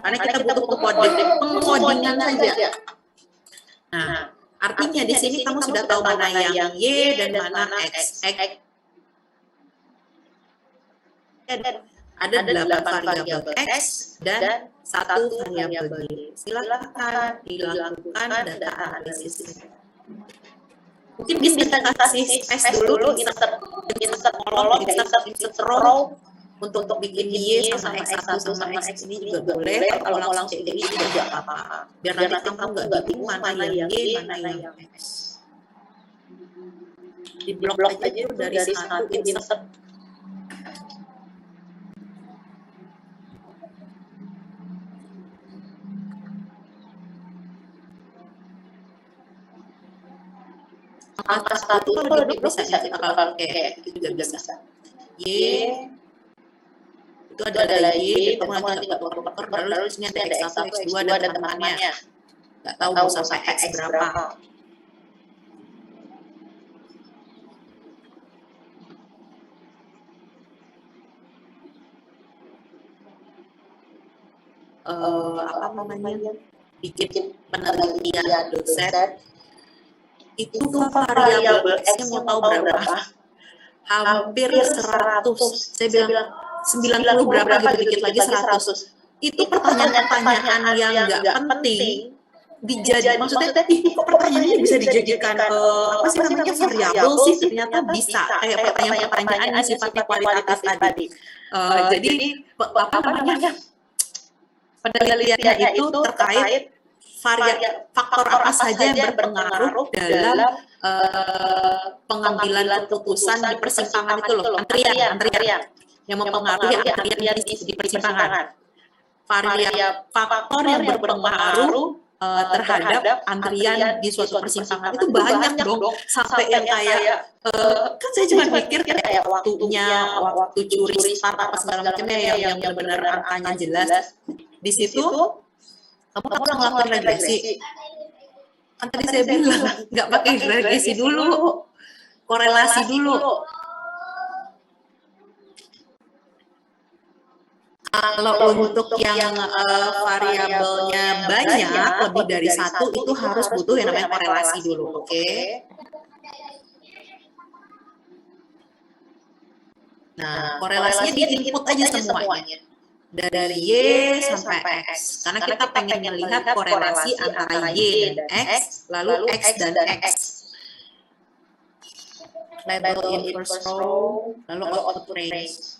Karena kita butuh pengkodingan saja. Nah, artinya di sini kamu sudah tahu mana yang Y dan mana X. Ada 8 variabel X dan 1 variabel Y. Silakan dilakukan data analisis. Mungkin bisa kasih space dulu, insert kolom, insert row untuk bikin Y sama X1 sama X ini juga boleh. Kalau langsung kayak gini juga apa-apa. Biar nanti kamu nggak bingung mana yang Y, mana yang X. Di blok aja itu dari 1 insert. Angka 1 itu kalau di bisa kita pakai itu juga bisa. Y itu adalah Y, kamu nanti nggak tukar-tukar, lalu di sini ada X1, X2 dan teman-temannya. Nggak tahu mau sampai X berapa. Bikin penelitian dosen itu variabel X-nya mau tahu berapa? Hampir 100. Saya bilang 90 berapa gitu, dikit lagi 100. Itu pertanyaan-pertanyaan yang nggak penting maksudnya kok pertanyaannya bisa dijadikan variabel sih, ternyata bisa kayak pertanyaan-pertanyaan yang sifatnya kualitatif tadi. Jadi penelitiannya itu terkait faktor apa saja yang berpengaruh dalam pengambilan keputusan di persimpangan itu loh, antrian yang mempengaruhi antrian di persimpangan. Faktor yang berpengaruh terhadap antrian di suatu persimpangan itu banyak dong, sampai yang kayak kan saya cuma mikir kayak waktu curi start apa segala macamnya yang benar-benar angkanya jelas. Di situ kamu ngelakuin regresi. Kan tadi saya bilang nggak pakai regresi dulu, korelasi dulu. Kalau untuk yang variabelnya banyak, lebih dari 1, itu harus butuh yang namanya korelasi dulu, oke? Nah, korelasinya di input aja semuanya. Dari Y sampai X. Karena kita pengen melihat korelasi antara Y dan X, lalu X dan X. Label in first row, lalu output range.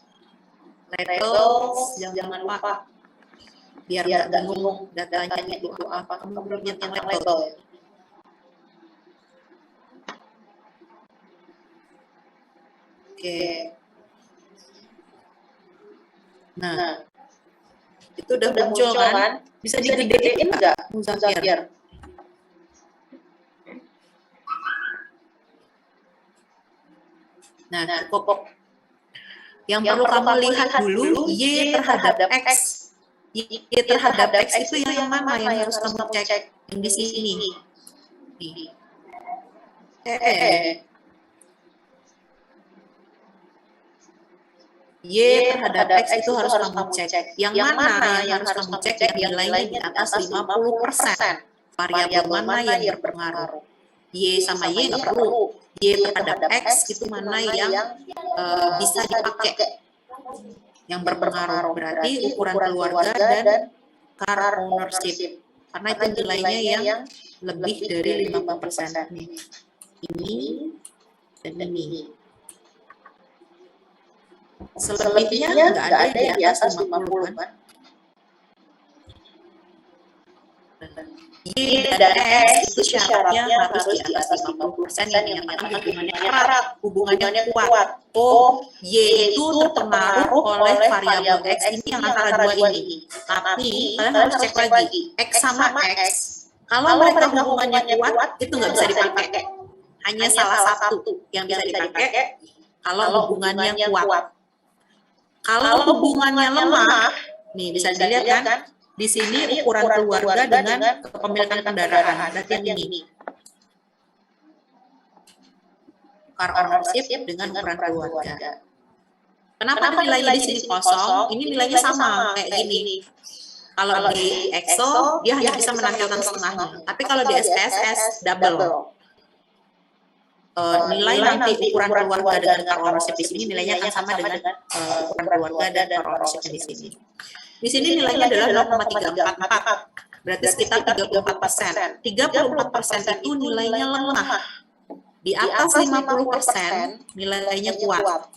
Labels, jangan lupa. Biar nggak bingung datanya itu apa. Kamu belum nyetel label. Oke. Nah, itu udah muncul kan? Bisa digedein nggak, Muzakir? Nah, cukup. Yang perlu kamu lihat dulu, Y terhadap X. Y terhadap X itu yang mana yang harus kamu cek? Yang di sini. Y terhadap X itu harus kamu cek. Yang mana yang harus kamu cek yang nilainya di atas 50%. Variabel mana yang berpengaruh? Y sama Y nggak perlu. Y terhadap X itu mana yang bisa dipakai, yang berpengaruh. Berarti ukuran keluarga dan car ownership. Karena itu nilainya yang lebih dari 50%. Ini dan ini. Selebihnya nggak ada di atas 50 kan? Y Y dan X itu syaratnya harus di atas 50% yang menyatakan hubungannya erat, hubungannya kuat. Oh, Y itu terpengaruh oleh variabel X ini yang antara dua ini. Tapi kalian harus cek lagi, X sama X. Kalau mereka hubungannya kuat, itu nggak bisa dipakai. Hanya salah satu yang bisa dipakai kalau hubungannya kuat. Kalau hubungannya lemah, nih bisa dilihat kan? Di sini ukuran keluarga dengan kepemilikan kendaraan, berarti yang ini. Car ownership dengan ukuran keluarga. Kenapa nilainya di sini kosong? Ini nilainya sama kayak gini. Kalau di EXO dia hanya bisa menampilkan setengahnya, tapi kalau di SPSS double. Nilai nanti ukuran keluarga dengan car ownership di sini nilainya akan sama dengan ukuran keluarga dan car ownership di sini. Di sini nilainya adalah 0,344, berarti sekitar 34%. 34% itu nilainya lemah. Di atas 50% nilainya kuat.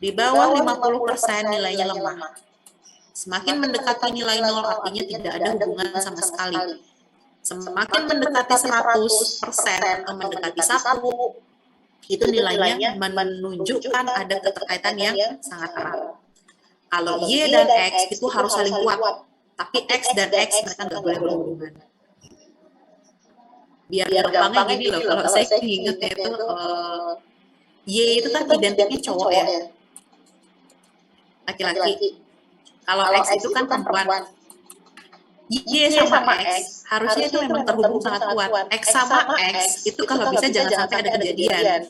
Di bawah 50% nilainya lemah. Semakin mendekati nilai 0 artinya tidak ada hubungan sama sekali. Semakin mendekati 100% atau mendekati 1, itu nilainya menunjukkan ada keterkaitan yang sangat erat. Kalau Y dan X itu harus saling kuat, tapi X dan X mereka nggak boleh berhubungan. Biar gampangnya gini loh, kalau saya ingat itu Y itu kan identiknya cowok ya, laki-laki. Kalau X itu kan perempuan. Y sama X harusnya itu memang terhubung sangat kuat. X sama X itu kalau bisa jangan sampai ada kejadian.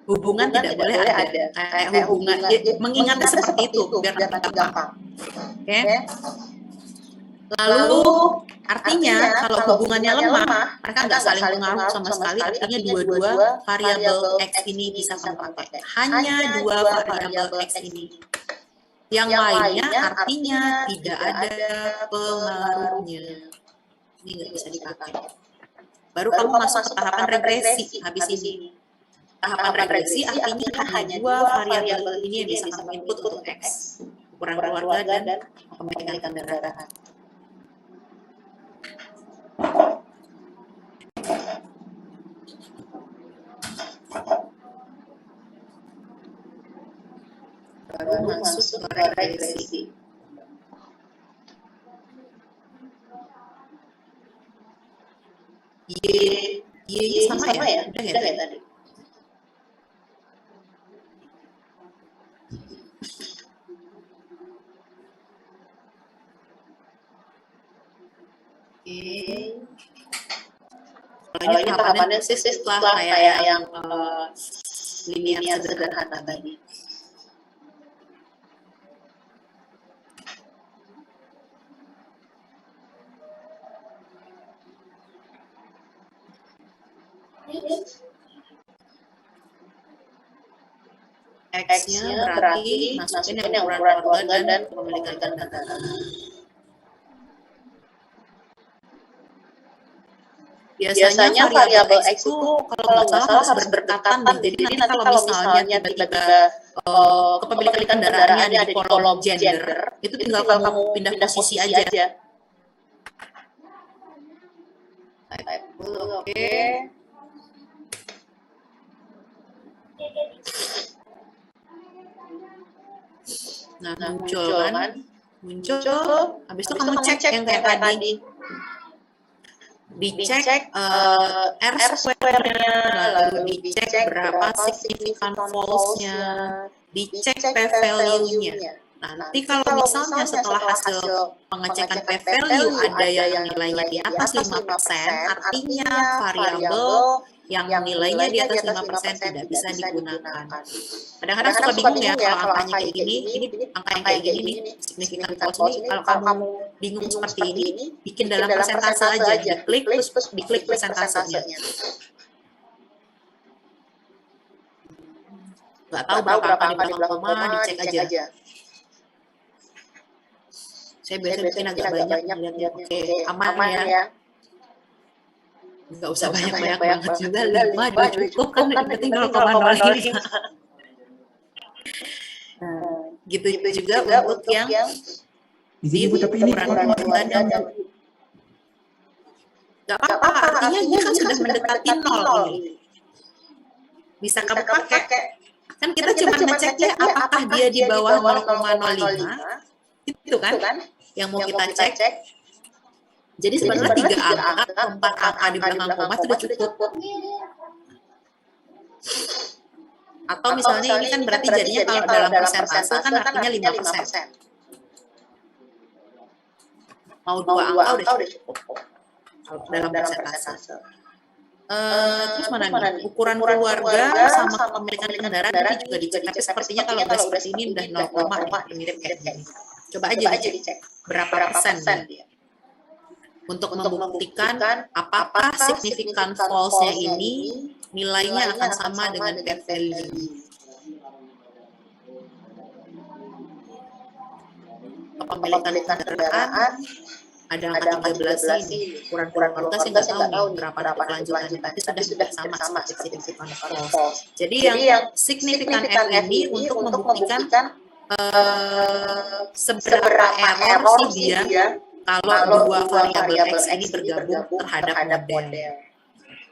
Hubungan tidak boleh ada. Kayak hubungan, mengingatnya seperti itu biar gampang. Oke. Lalu artinya kalau hubungannya lemah, mereka nggak saling pengaruh sama sekali. Artinya dua-dua variabel X ini bisa kamu pakai. Hanya dua variabel X ini. Yang lainnya artinya tidak ada pengaruhnya. Ini nggak bisa dipakai. Baru kamu masuk ke tahapan regresi habis ini. Tahapan regresi artinya hanya dua variabel ini yang bisa kamu input untuk X. Ukuran keluarga dan kepemilikan kendaraan. Baru masuk ke regresi. Y sama ya? Udah ya tadi? Kalau ini tahapannya setelah kayak yang linear sederhana tadi. X-nya berarti masukin yang ukuran keluarga dan kepemilikan kendaraan. Biasanya variabel X itu kalau nggak salah harus berdekatan. Jadi nanti kalau misalnya tiba-tiba kepemilikan kendaraannya ada di kolom gender, itu tinggal kamu pindah posisi aja. Oke. Nah, muncul kan? Habis itu kamu cek yang kayak tadi. Dicek R square-nya, lalu dicek berapa signifikan false-nya, dicek p-value-nya. Nanti kalau misalnya setelah hasil pengecekan p-value ada yang nilainya di atas 5%, artinya variabel yang nilainya di atas 5% tidak bisa digunakan. Kadang-kadang suka bingung ya kalau angkanya kayak gini, ini angka yang kayak gini nih, signifikan false ini, kalau kamu bingung seperti ini, bikin dalam persentase aja, diklik terus diklik persentasenya. Nggak tahu berapa angka di belakang koma, dicek aja. Saya biasanya bikin agak banyak, lihat oke, aman ya. Nggak usah banyak-banyak banget juga, 5 cukup kan, berarti 0,0 ini. Gitu juga untuk yang
di sini Bu, tapi ini
ukuran keluarga dan Nggak apa-apa, artinya dia kan sudah mendekati 0 ini. Bisa kamu pakai. Kan kita cuma ngeceknya apakah dia di bawah 0,05, itu kan yang mau kita cek. Jadi sebenarnya 3 angka atau 4 angka di belakang koma sudah cukup. Atau misalnya ini kan berarti jadinya kalau dalam persentase kan artinya 5%. Mau 2 angka udah cukup dalam persentase. Terus mana nih? Ukuran keluarga sama kepemilikan kendaraan ini juga dicek. Tapi sepertinya kalau udah seperti ini udah 0, mirip kayak gini. Coba aja dicek berapa persen dia. Untuk membuktikan apakah signifikan false-nya ini nilainya akan sama dengan p-value. Kepemilikan kendaraan ada angka 13 ini, ukuran keluarga saya nggak tahu nih berapa kelanjutannya, tapi sudah sama seperti signifikan false. Jadi yang signifikan F ini untuk membuktikan seberapa error sih dia kalau dua variabel X ini bergabung terhadap model.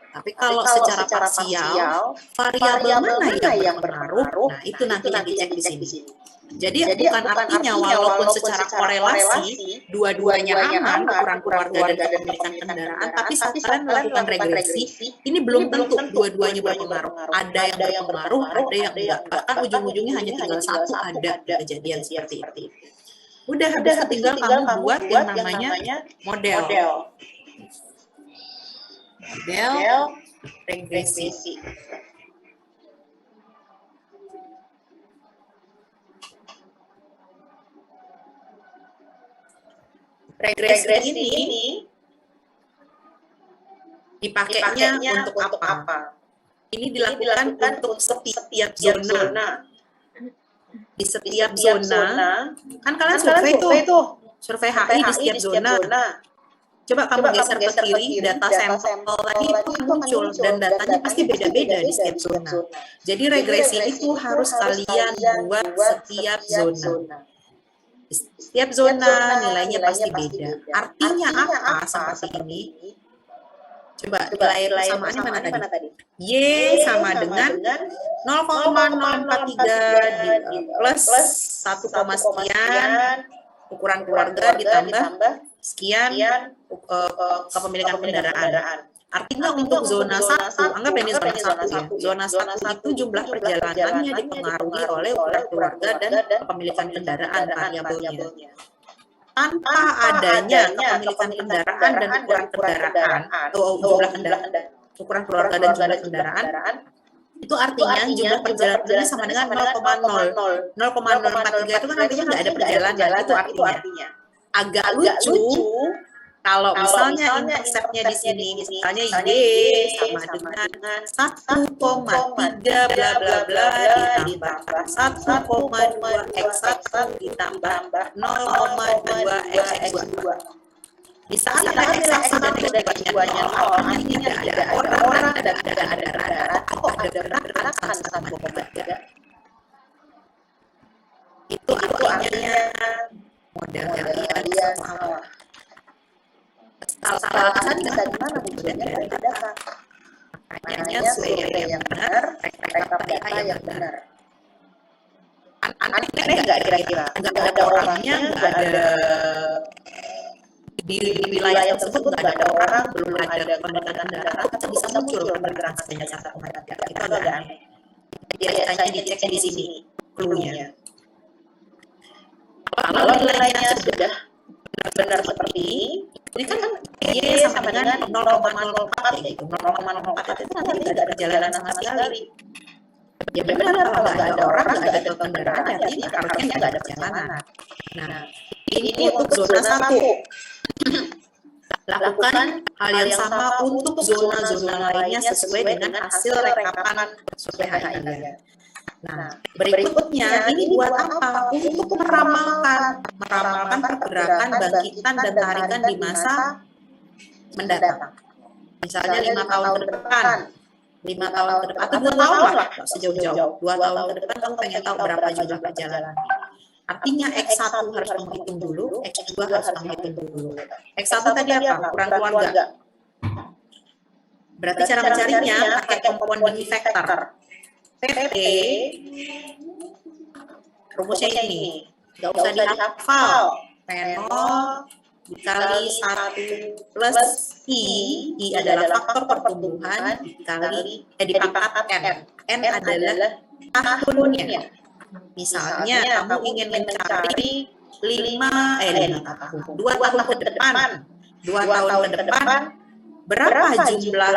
Tapi kalau secara parsial, variabel mana yang berpengaruh, nah itu nanti yang dicek di sini. Jadi bukan artinya walaupun secara korelasi dua-duanya aman, ukuran keluarga dan kepemilikan kendaraan, tapi saat kalian melakukan regresi, ini belum tentu dua-duanya berpengaruh. Ada yang berpengaruh, ada yang enggak. Bahkan ujung-ujungnya hanya tinggal satu ada kejadian seperti itu. Udah tinggal kamu buat yang namanya model regresi. Regresi ini dipakainya untuk apa? Ini dilakukan untuk setiap zona. Di setiap zona, kan kalian survei HI di setiap zona. Coba kamu geser ke kiri, data sampel tadi itu muncul dan datanya pasti beda-beda di setiap zona. Jadi regresi itu harus kalian buat setiap zona. Setiap zona nilainya pasti beda. Artinya apa seperti ini? Coba nilai persamaannya mana tadi? Y sama dengan 0,043 plus 1, sekian ukuran keluarga ditambah sekian kepemilikan kendaraan. Artinya untuk zona 1, anggap ini zona 1 ya. Zona 1 itu jumlah perjalanannya dipengaruhi oleh ukuran keluarga dan kepemilikan kendaraan variabelnya. Tanpa adanya kepemilikan kendaraan dan ukuran kendaraan atau jumlah kendaraan, ukuran keluarga dan jumlah kendaraan, itu artinya jumlah perjalanannya sama dengan 0,043 itu kan artinya nggak ada perjalanan. Itu artinya agak lucu kalau misalnya interceptnya di sini misalnya Y sama dengan 1,3 bla bla bla ditambah 1,2 X1 ditambah 0,2 X2. Di saat ada X1 dan X2-nya artinya ada orang dan ada gerakan 1,3. Itu artinya model kalian sama. Salah kan bisa di mana tujuannya dari data. Makanya survei yang benar, rekap data yang benar. Aneh nggak kira-kira? Nggak ada orangnya, nggak ada di wilayah tersebut nggak ada orang, belum ada kepemilikan kendaraan, kita bisa muncul pergerakan sebanyak 1,3. Itu agak aneh. Biasanya dicek di sini clue-nya. Kalau nilainya sudah benar seperti ini kan Y sama dengan 0,04 gitu. 0,04 itu nanti tidak ada perjalanan sama sekali. Ya benar kalau nggak ada orang, nggak ada kendaraan, artinya harusnya nggak ada perjalanan. Nah, ini untuk zona 1. Lakukan hal yang sama untuk zona-zona lainnya sesuai dengan hasil rekapan survei HI. Nah, berikutnya ini buat apa? Untuk meramalkan pergerakan, bangkitan, dan tarikan di masa mendatang. Misalnya 5 tahun ke depan, 5 tahun ke depan, atau 2 tahun lah, sejauh-jauh. 2 tahun ke depan kamu pengen tahu berapa jumlah perjalanan. Artinya X1 harus kamu hitung dulu, X2 harus kamu hitung dulu. X1 tadi apa? Ukuran keluarga. Berarti cara mencarinya pakai komponen Gini vektor. PP rumusnya ini, nggak usah dihafal. P0 dikali 1 plus I adalah faktor pertumbuhan dikali dipangkat N adalah tahunnya. Misalnya kamu ingin mencari 2 tahun ke depan. 2 tahun ke depan berapa jumlah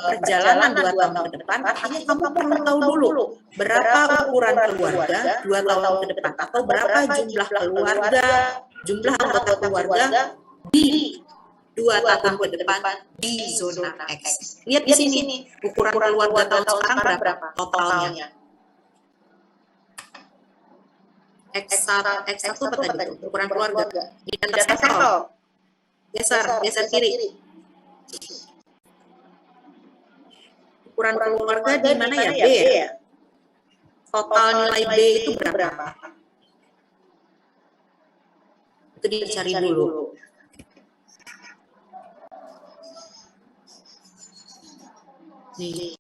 perjalanan 2 tahun ke depan? Artinya kamu perlu tahu dulu berapa ukuran keluarga 2 tahun ke depan, atau berapa jumlah keluarga, jumlah anggota keluarga di 2 tahun ke depan di zona X. Lihat di sini ukuran keluarga tahun sekarang berapa totalnya. X1 apa tadi itu? Ukuran keluarga di data sampel. Geser kiri. Ukuran keluarga di mana ya? B ya? Total nilai B itu berapa? Itu dicari dulu. Nih,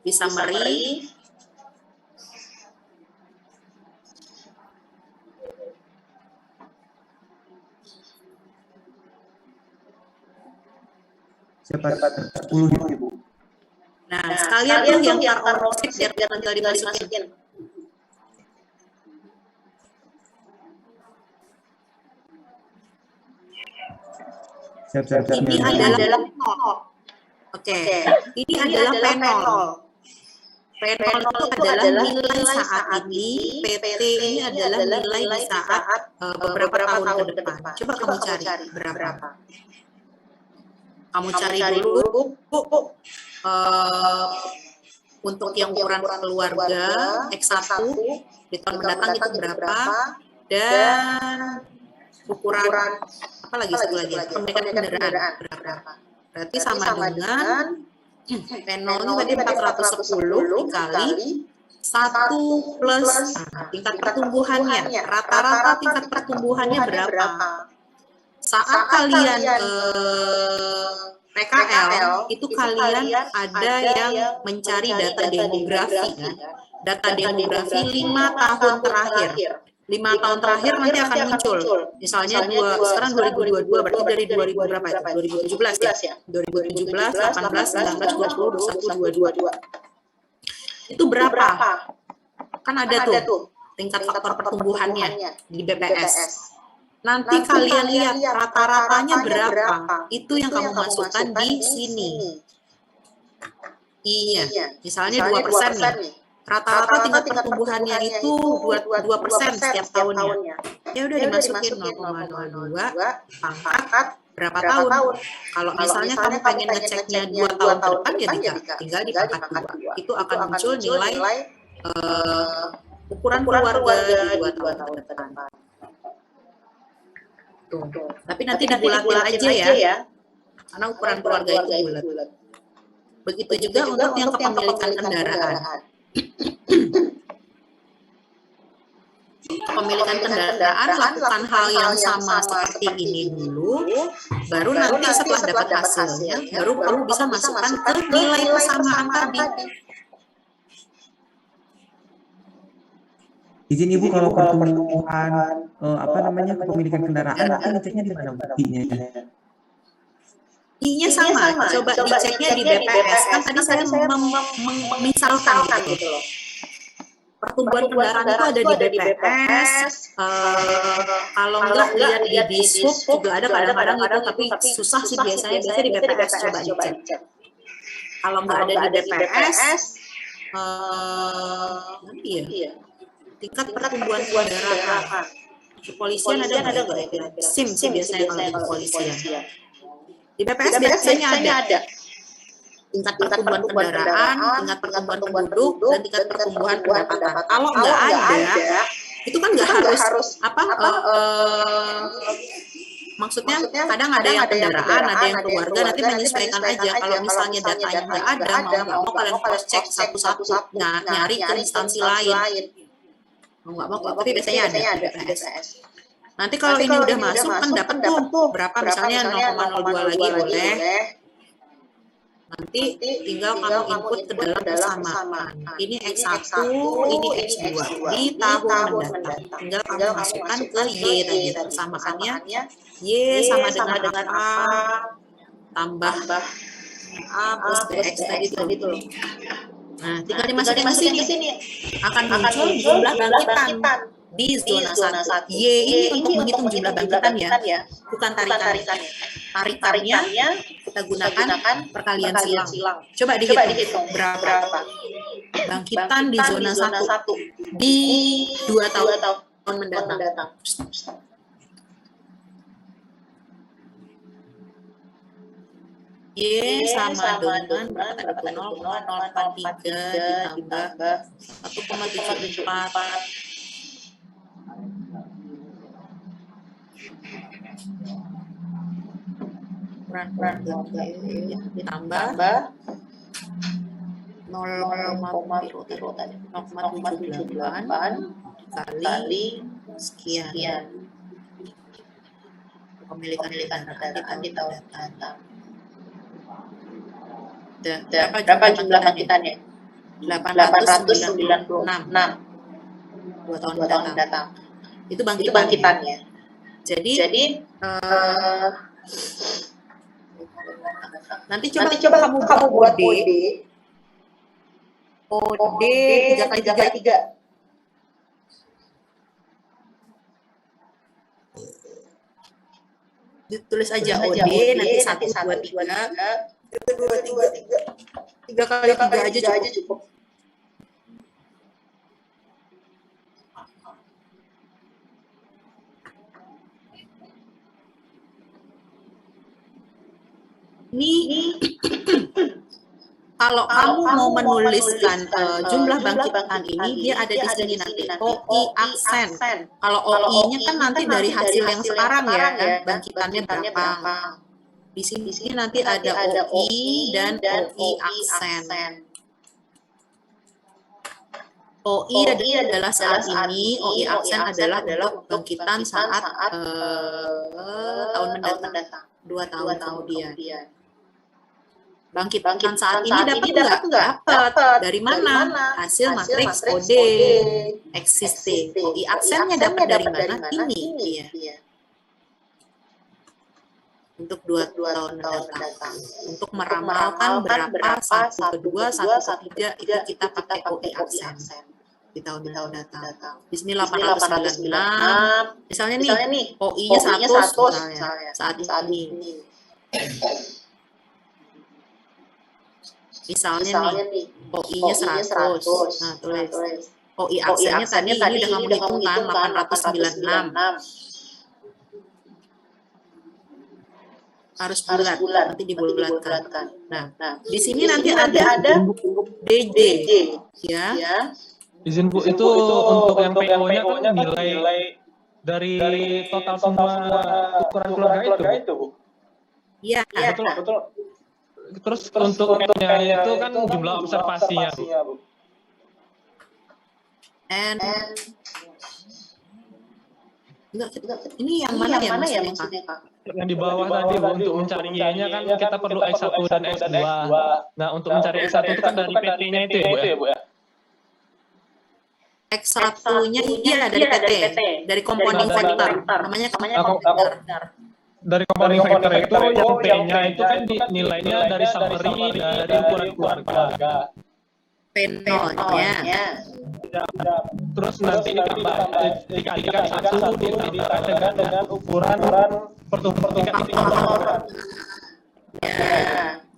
di summary.
Dapat 10.000.
Nah, sekalian tuh yang taruh sheet biar tinggal dimasukin. Ini adalah Oke. Ini adalah P0. P0 itu adalah nilai saat ini, PT ini adalah nilai di saat beberapa tahun ke depan. Coba kamu cari berapa. Kamu cari dulu untuk yang ukuran keluarga X1 di tahun mendatang itu berapa, dan ukuran apa lagi satu lagi pemilikan kendaraan berapa. Berarti sama dengan P0 ini tadi 410 dikali 1 plus tingkat pertumbuhannya. Rata-rata tingkat pertumbuhannya berapa? Saat kalian PKL itu kalian ada yang mencari data demografi kan? Data demografi 5 tahun terakhir. 5 tahun terakhir nanti akan muncul. Misalnya sekarang 2022 berarti dari 2000 berapa itu? 2017 ya? 2017, 18, 19, 20, 21, 22. Itu berapa? Kan ada tuh tingkat faktor pertumbuhannya di BPS. Nanti kalian lihat rata-ratanya berapa. Itu yang kamu masukkan di sini. I-nya. Misalnya 2% nih. Rata-rata tingkat pertumbuhannya itu 2% setiap tahunnya. Ya udah dimasukin 0,02 pangkat berapa tahun. Kalau misalnya kamu pengen ngeceknya 2 tahun ke depan ya tinggal di pangkat 2. Itu akan muncul nilai ukuran keluarga di 2 tahun ke depan. Tuh. Tapi nanti dibulatin aja ya. Karena ukuran keluarga itu bulat. Begitu juga untuk yang kepemilikan kendaraan. Kepemilikan kendaraan lakukan hal yang sama seperti ini dulu, baru nanti setelah dapat hasilnya, baru kamu bisa masukkan ke nilai kesamaan tadi.
Izin Ibu, kalau pertumbuhan kepemilikan kendaraan itu ngeceknya di mana buktinya?
I-nya sama, coba diceknya di BPS. Kan tadi saya misalkan gitu loh. Pertumbuhan kendaraan itu ada di BPS. Kalau enggak lihat di Dishub juga ada kadang-kadang itu, tapi susah sih biasanya di BPS coba dicek. Kalau enggak ada di BPS, iya. Tingkat pertumbuhan kendaraan. Kepolisian ada nggak ya? SIM sih biasanya kalau di kepolisian. Di BPS biasanya ada tingkat pertumbuhan kendaraan, tingkat pertumbuhan penduduk, dan tingkat pertumbuhan pendapatan. Kalau nggak ada, itu kan nggak harus maksudnya kadang ada yang kendaraan, ada yang keluarga, nanti menyesuaikan aja. Kalau misalnya datanya nggak ada, mau kalian cross check satu-satu, nyari ke instansi lain. Nggak mau, tapi biasanya ada BPS. Nanti kalau ini udah masuk kan dapat tuh berapa, misalnya 0,02 lagi boleh. Nanti tinggal kamu input ke dalam persamaan. Ini X1, ini X2 di tahun mendatang. Tinggal kamu masukkan ke Y tadi persamaannya. Y sama dengan apa? Tambah A plus BX tadi tuh. Nah, tinggal dimasukin ke sini. Akan muncul jumlah bangkitan di zona 1. Y ini untuk menghitung jumlah bangkitan ya, bukan tarikannya. Tarikannya kita gunakan perkalian silang. Coba dihitung berapa bangkitan di zona 1 di 2 tahun mendatang. Y sama dengan berapa tadi? 0,043 ditambah 1,74. Ditambah 0,78 kali sekian. Pemilikan kendaraan di tahun mendatang. Berapa jumlah bangkitannya? 896. 2 tahun mendatang. Itu bangkitannya. Jadi nanti coba kamu buat kode 3x3. Ditulis aja OD nanti 1, 2, 3. 3 kali 3 aja cukup. Ini kalau kamu mau menuliskan jumlah bangkitan ini, dia ada di sini nanti OI aksen. Kalau OI-nya kan nanti dari hasil yang sekarang ya, bangkitannya berapa. Di sini nanti ada OI dan OI aksen. OI adalah saat ini, OI aksen adalah bangkitan saat tahun mendatang, 2 tahun kemudian. Bangkitan saat ini dapat nggak? Dapat. Dari mana? Hasil matriks kode existing. OI aksennya dapat dari mana? Ini dia. Untuk 2 tahun mendatang. Untuk meramalkan berapa 1 ke 2, 1 ke 3 itu kita pakai OI aksen di tahun mendatang. Di sini 896. Misalnya nih OI-nya 100 misalnya saat ini. Misalnya nih, OI-nya 100. Nah, tulis. OI aksennya tadi ini udah kamu hitung kan, 896. Harus bulat, nanti dibulatkan. Nah, di sini nanti ada DJ, ya.
Izin Bu, itu untuk yang PO-nya kan nilai dari total semua ukuran keluarga itu, Bu?
Iya,
betul. Terus untuk N-nya itu kan jumlah observasinya, Bu.
Ini yang mana ya maksudnya, Kak?
Yang di bawah tadi, Bu, untuk mencari Y-nya kan kita perlu X1 dan X2. Nah, untuk mencari X1 itu kan dari PT-nya itu ya, Bu, ya?
X1-nya iya dari PT, dari compounding factor. Namanya compounding.
Dari compounding factor itu yang P-nya itu kan nilainya dari summary dari ukuran keluarga.
P0-nya.
Terus nanti dikalikan 1 ditambah dengan ukuran pertumbuhan tingkat keluarga.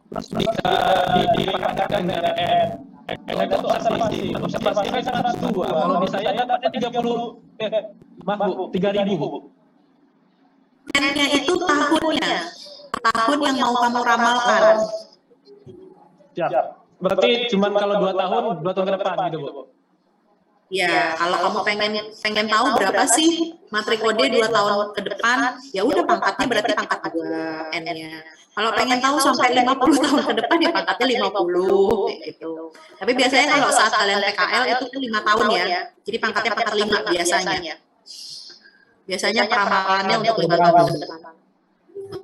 Terus dipakaikan dengan N. Itu observasi kan 102. Kalau di saya dapatnya 3.000, Bu.
N-nya itu tahun yang mau kamu ramalkan.
Siap. Berarti cuma kalau 2 tahun ke depan gitu, Bu.
Ya, kalau kamu pengen tahu berapa sih matrik kode 2 tahun ke depan, ya udah pangkatnya berarti pangkat 2 N-nya. Kalau pengen tahu sampai 50 tahun ke depan ya pangkatnya 50 gitu. Tapi biasanya kalau saat kalian PKL itu kan 5 tahun ya. Jadi pangkatnya pangkat 5 biasanya. Biasanya peramalannya untuk 5 tahun ke depan.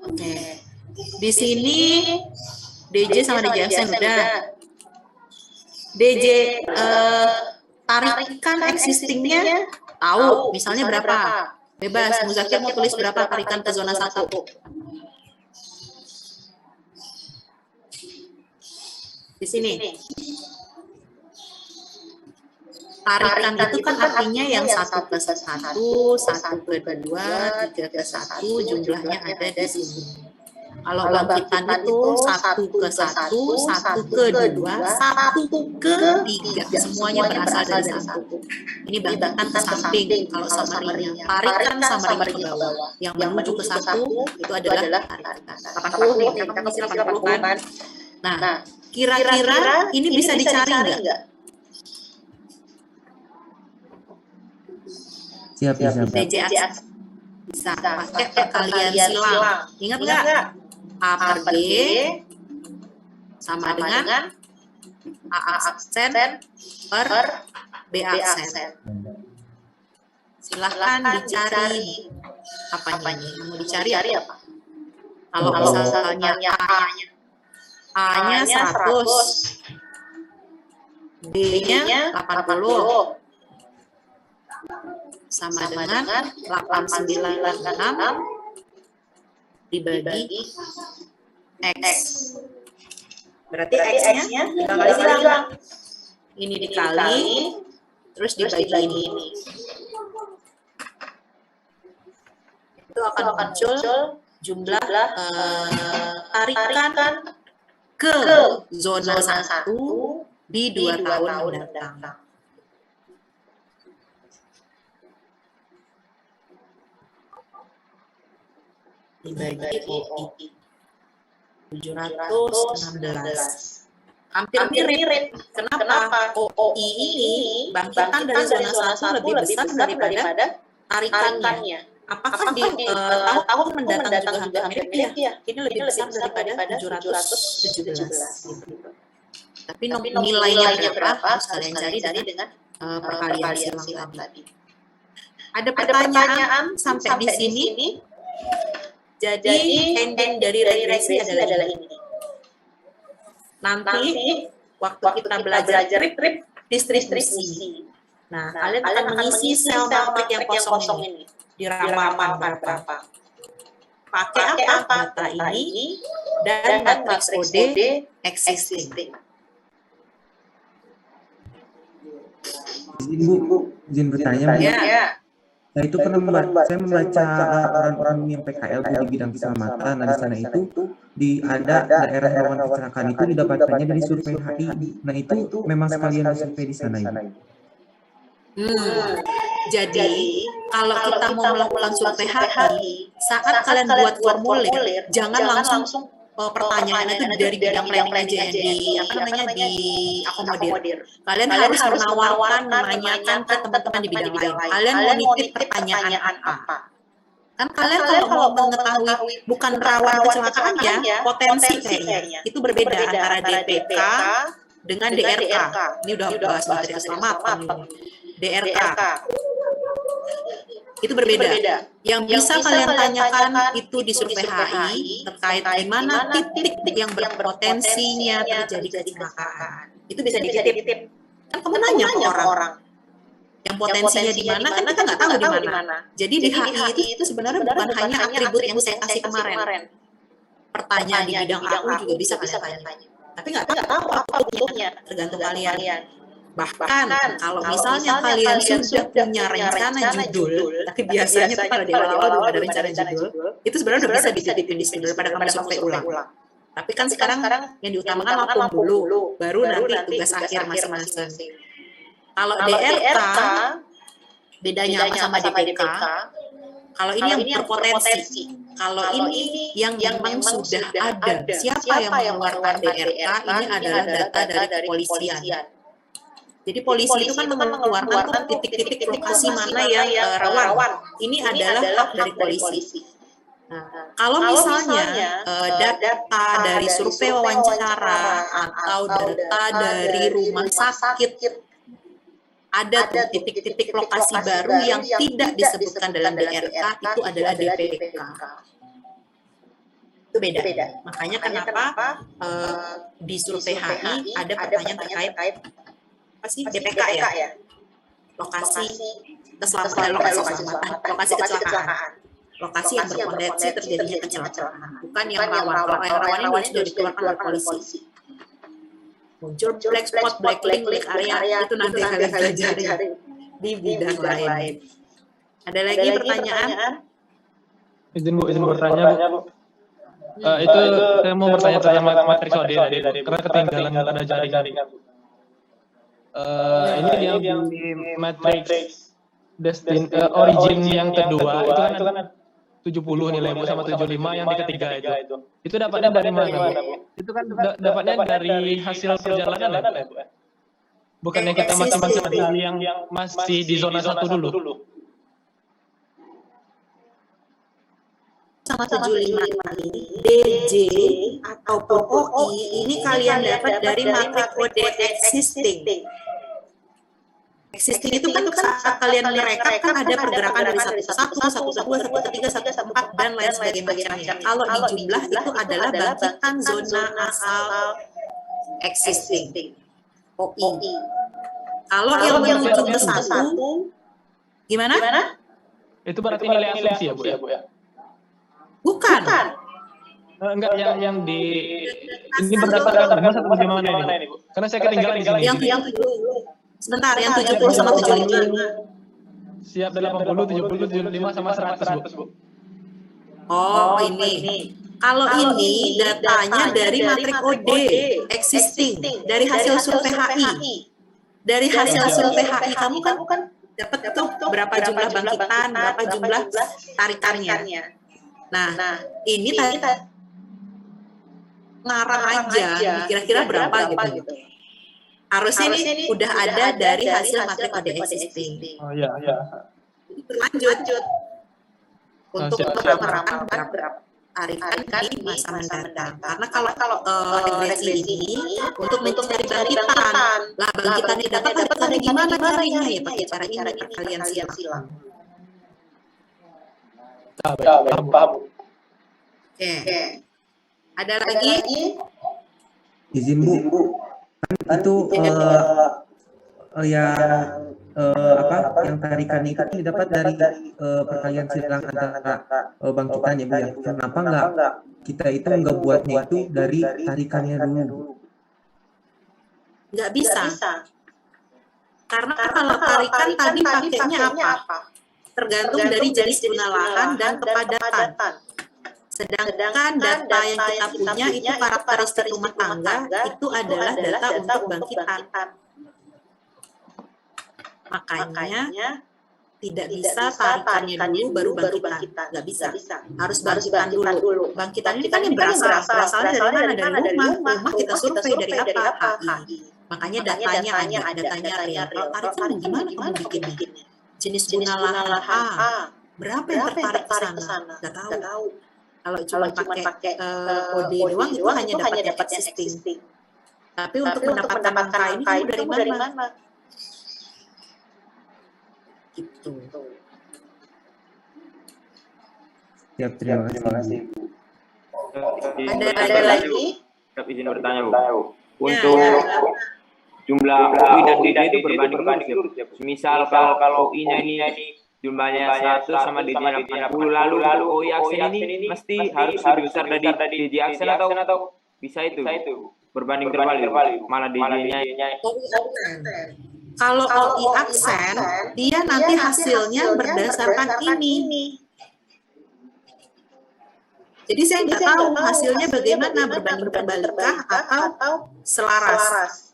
Oke. Di sini DJ sama DJ absen udah. DJ tarikan existingnya tahu, misalnya berapa? Bebas, Muzakir mau tulis berapa tarikan ke zona 1? Di sini. Tarikan itu kan artinya yang 1 ke 1, 1 ke 2, 3 ke 1, jumlahnya ada di sini. Kalau bangkitan itu 1 ke 1, 1 ke 2, 1 ke 3, semuanya berasal dari 1. Ini bangkitan ke samping kalau summary-nya. Tarikan summary ke bawah. Yang menuju ke 1 itu adalah tarikan. 80 nih, kita ngisi 80 kan. Nah, kira-kira ini bisa dicari nggak?
Siap.
DJX bisa pakai perkalian silang. Ingat nggak? A per G sama dengan A aksen per B aksen. Silahkan dicari apanya ini. Mau dicari apa? Kalau misalnya A-nya 100, B-nya 80, sama dengan 896 dibagi X. Berarti X-nya dikali silang. Ini dikali, terus dibagi ini. Itu akan muncul jumlah tarikan ke zona 1 di 2 tahun mendatang. Dibagi OI 716. Hampir mirip. Kenapa? OI ini bangkitan dari zona 1 lebih besar daripada tarikannya. Apakah di tahun mendatang juga hampir mirip ya? Ini lebih besar daripada 717. Tapi nilainya berapa? Harus kalian cari dengan perkalian silang tadi. Ada pertanyaan sampai di sini? Jadi ending dari regresi adalah ini. Nanti waktu kita belajar trip distribusi. Nah, kalian akan mengisi sel matrik yang kosong ini di ramalan berapa. Pakai apa? Data ini dan matriks kode existing.
Izin bertanya,
Ya.
Nah, itu pernah saya membaca laporan umum yang PKL di bidang keselamatan. Nah, di sana itu ada daerah rawan kecelakaan itu didapatkannya dari survei HI. Nah, itu memang sekalian survei di sana ini.
Jadi kalau kita mau melakukan survei HI, saat kalian buat formulir, jangan langsung pertanyaannya itu dari bidang planning aja yang diakomodir. Kalian harus menawarkan, menanyakan ke teman-teman di bidang lain. Kalian mau nitip pertanyaan apa? Kan kalian kalau mau mengetahui bukan rawan kecelakaan ya, potensi kayaknya. Itu berbeda antara DPK dengan DRK. Ini udah bahas materi keselamatan. DRK. Itu berbeda. Yang bisa kalian tanyakan itu di survei HI terkait di mana titik yang berpotensinya terjadi kecelakaan. Itu bisa dititip. Kan kamu nanya ke orang. Yang potensinya di mana kan kita nggak tahu di mana. Jadi di HI itu sebenarnya bukan hanya atribut yang saya kasih kemarin. Pertanyaan di bidang AU juga bisa kalian tanya. Tapi nggak tahu apa butuhnya, tergantung kalian. Bahkan kalau misalnya kalian sudah punya rencana judul, tapi biasanya tuh kalau di awal-awal belum ada rencana judul, itu sebenarnya udah bisa dititipin di sini daripada kamu survei ulang. Tapi kan sekarang yang diutamakan lampung dulu, baru nanti tugas akhir masing-masing. Kalau DRK, bedanya apa sama DPK? Kalau ini yang berpotensi, kalau ini yang memang sudah ada. Siapa yang mengeluarkan DRK? Ini adalah data dari kepolisian. Jadi polisi itu kan mengeluarkan tuh titik-titik lokasi mana yang rawan. Ini adalah hak dari polisi. Nah, kalau misalnya data dari survei wawancara atau data dari rumah sakit, ada tuh titik-titik lokasi baru yang tidak disebutkan dalam DRK, itu adalah DPK. Itu beda. Makanya kenapa di survei HI ada pertanyaan terkait apa sih DPK ya? Lokasi keselamatan, lokasi kecelakaan. Lokasi yang berpotensi terjadinya kecelakaan. Bukan yang rawan. Kalau yang rawan ini sudah dikeluarkan oleh polisi. Muncul black spot, black link, black area, itu nanti kalian pelajari di bidang lain. Ada lagi pertanyaan?
Izin bertanya, Bu. Itu saya mau bertanya tentang matriks OD tadi, karena ketinggalan ada jaringan. Ini yang di matriks origin yang kedua itu kan 70 nilai Bu sama 75 yang di ketiga itu. Itu dapatnya dari mana, Bu? Itu kan dapatnya dari hasil perjalanan ya, Bu? Bukannya kita masing-masing yang masih di zona 1 dulu.
Sama 75 ini DJ ataupun OI ini kalian dapat dari matriks OD existing. Existing itu kan saat kalian merekap kan ada pergerakan dari 1 ke 1, 1 ke 2, 1 ke 3, 1 ke 4 dan lain sebagainya. Kalau di jumlah itu adalah bangkitan zona asal existing OI. Kalau yang menuju ke 1 gimana?
Itu berarti nilai asumsi ya, Bu ya?
Bukan.
Enggak, yang di ini berdasarkan atau bagaimana ini, Bu? Karena saya ketinggalan di sini.
Sebentar, yang 70 sama 75.
Siap 80, 70, 75 sama 100, Bu.
Oh, ini. Kalau ini datanya dari matriks OD existing, dari hasil survei HI. Dari hasil survei HI kamu kan dapat tuh berapa jumlah bangkitan, berapa jumlah tarikannya. Nah, ini tadi ngarang aja, kira-kira berapa gitu. Harusnya ini udah ada dari hasil matriks OD existing.
Oh iya.
Lanjut untuk meramal berapa tarikan di masa mendatang. Karena kalau regresi ini untuk mencari bangkitan, lah bangkitan yang dapat tarikannya gimana caranya ya pakai cara ini kalian silang.
Paham.
Oke. Ada lagi?
Izin Bu, kan itu yang tarikannya itu kan didapat dari perkalian silang antara bangkitan ya Bu ya. Kenapa nggak kita itu nggak buatnya itu dari tarikannya dulu?
Nggak bisa. Karena kalau tarikan tadi pakainya apa? Tergantung dari jenis guna lahan dan kepadatan. Sedangkan data yang kita punya itu karakteristik rumah tangga itu adalah data untuk bangkitan. Makanya tidak bisa tarikannya dulu baru bangkitan. Nggak bisa. Harus bangkitan dulu. Bangkitan ini kan yang berasalnya dari mana? Dari rumah kita survei dari apa? HI. Makanya datanya real. Kalau tarikan gimana kamu bikinnya? Jenis guna lahan A. Berapa yang tertarik ke sana? Nggak tahu. Kalau cuma pakai kode doang itu hanya dapat yang existing. Tapi untuk mendapatkan angka ini kamu dari mana? Gitu.
Ya, terima kasih.
Ada lagi?
Izin bertanya, Bu. Untuk jumlah UI dan DD itu berbanding lurus ya, Bu. Misal kalau UI-nya ini jumlahnya 100 sama DD-nya 80, lalu UI aksen ini mesti harus lebih besar dari DD aksen atau bisa itu berbanding terbalik, malah DD-nya.
Kalau OI aksen, dia nanti hasilnya berdasarkan ini. Jadi saya nggak tahu hasilnya bagaimana, berbanding terbalikkah atau selaras.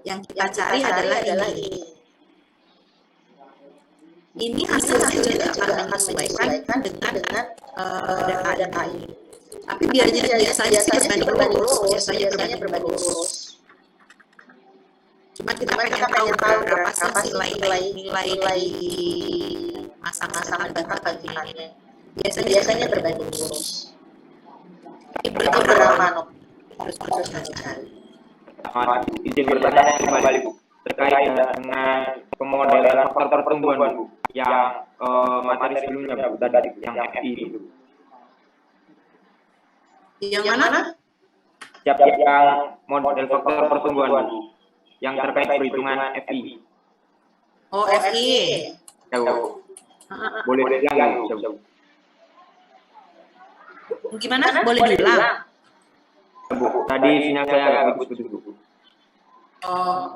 Yang kita cari adalah ini. Ini hasilnya juga akan menyesuaikan dengan data ini. Tapi biasanya sih berbanding lurus. Cuma kita pengen tahu berapa sih nilai masang-masang data ini. Biasanya berbanding lurus. Tapi berapa harus cari.
Izin bertanya kembali, Bu. terkait dengan pemodelan faktor pertumbuhan Bu, yang materi sebelumnya Bu, tadi yang FI itu.
Yang mana?
Yang model faktor pertumbuhan Bu, yang terkait perhitungan FI.
Oh, FI.
Ya, Bu. Boleh diulang Bu.
Gimana? Boleh diulang?
Bu, tadi sinyal saya agak putus-putus Bu.
Oh,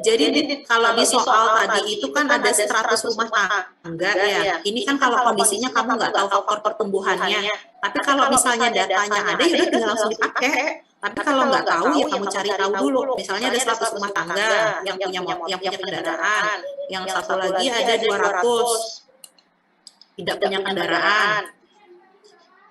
jadi kalau di soal tadi itu kan ada 100 rumah tangga ya. Ini kan kalau kondisinya kamu nggak tahu faktor pertumbuhannya. Tapi kalau misalnya datanya ada, ya udah tinggal langsung dipakai. Tapi kalau nggak tahu ya kamu cari tahu dulu. Misalnya ada 100 rumah tangga yang punya kendaraan, yang satu lagi ada 200 tidak punya kendaraan.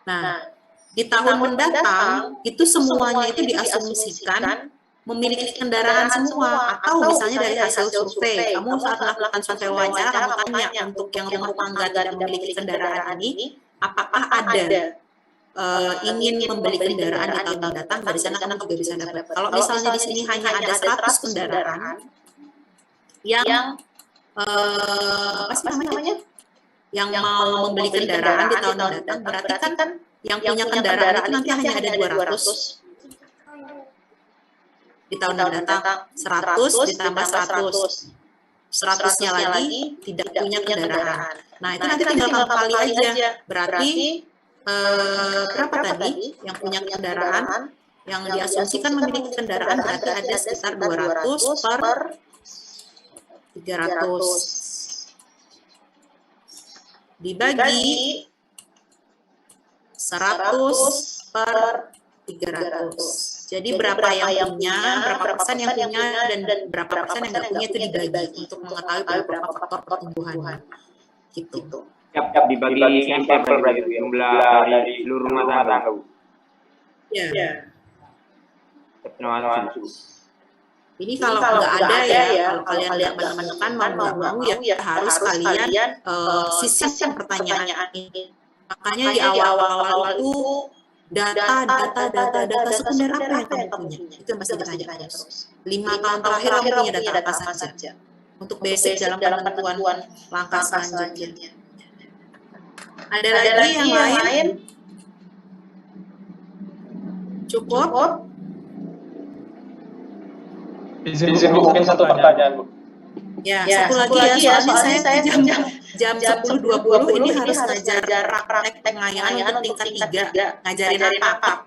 Nah, di tahun mendatang itu semuanya itu diasumsikan memiliki kendaraan semua, atau misalnya dari hasil survei, kamu saat melakukan survei wawancara kamu tanya untuk yang rumah tangga tidak memiliki kendaraan ini, apakah ada ingin membeli kendaraan di tahun mendatang, dari sana kamu juga bisa dapat. Kalau misalnya di sini hanya ada 100 kendaraan yang apa sih namanya? Yang mau membeli kendaraan di tahun mendatang, berarti kan yang punya kendaraan itu nanti hanya ada 200 di tahun mendatang, 100 ditambah 100-nya lagi tidak punya kendaraan. Nah, itu nanti tinggal kamu kali aja. Berarti berapa tadi yang punya kendaraan, yang diasumsikan memiliki kendaraan berarti ada sekitar 200 per 300 dibagi 100 per 300. Jadi berapa yang punya, berapa persen yang punya, dan berapa persen yang nggak punya itu dibagi untuk mengetahui berapa faktor pertumbuhan. Gitu.
Siap dibagi sampel berarti jumlah dari seluruh rumah tangga.
Ya.
Terima kasih.
Ini kalau nggak ada ya, kalau kalian nggak menemukan mau ya harus kalian sisihkan pertanyaan ini. Makanya di awal-awal itu data sekunder apa yang kamu punya? Itu yang pasti ditanya terus. 5 tahun terakhir kamu punya data apa saja? Untuk basic dalam penentuan langkah selanjutnya. Ada lagi yang lain? Cukup?
Izin Bu, mungkin satu pertanyaan Bu.
Ya, satu lagi ya, soalnya saya jam 10.20 ini harus ngajar praktek pengayaan untuk tingkat 3, ngajarin apa?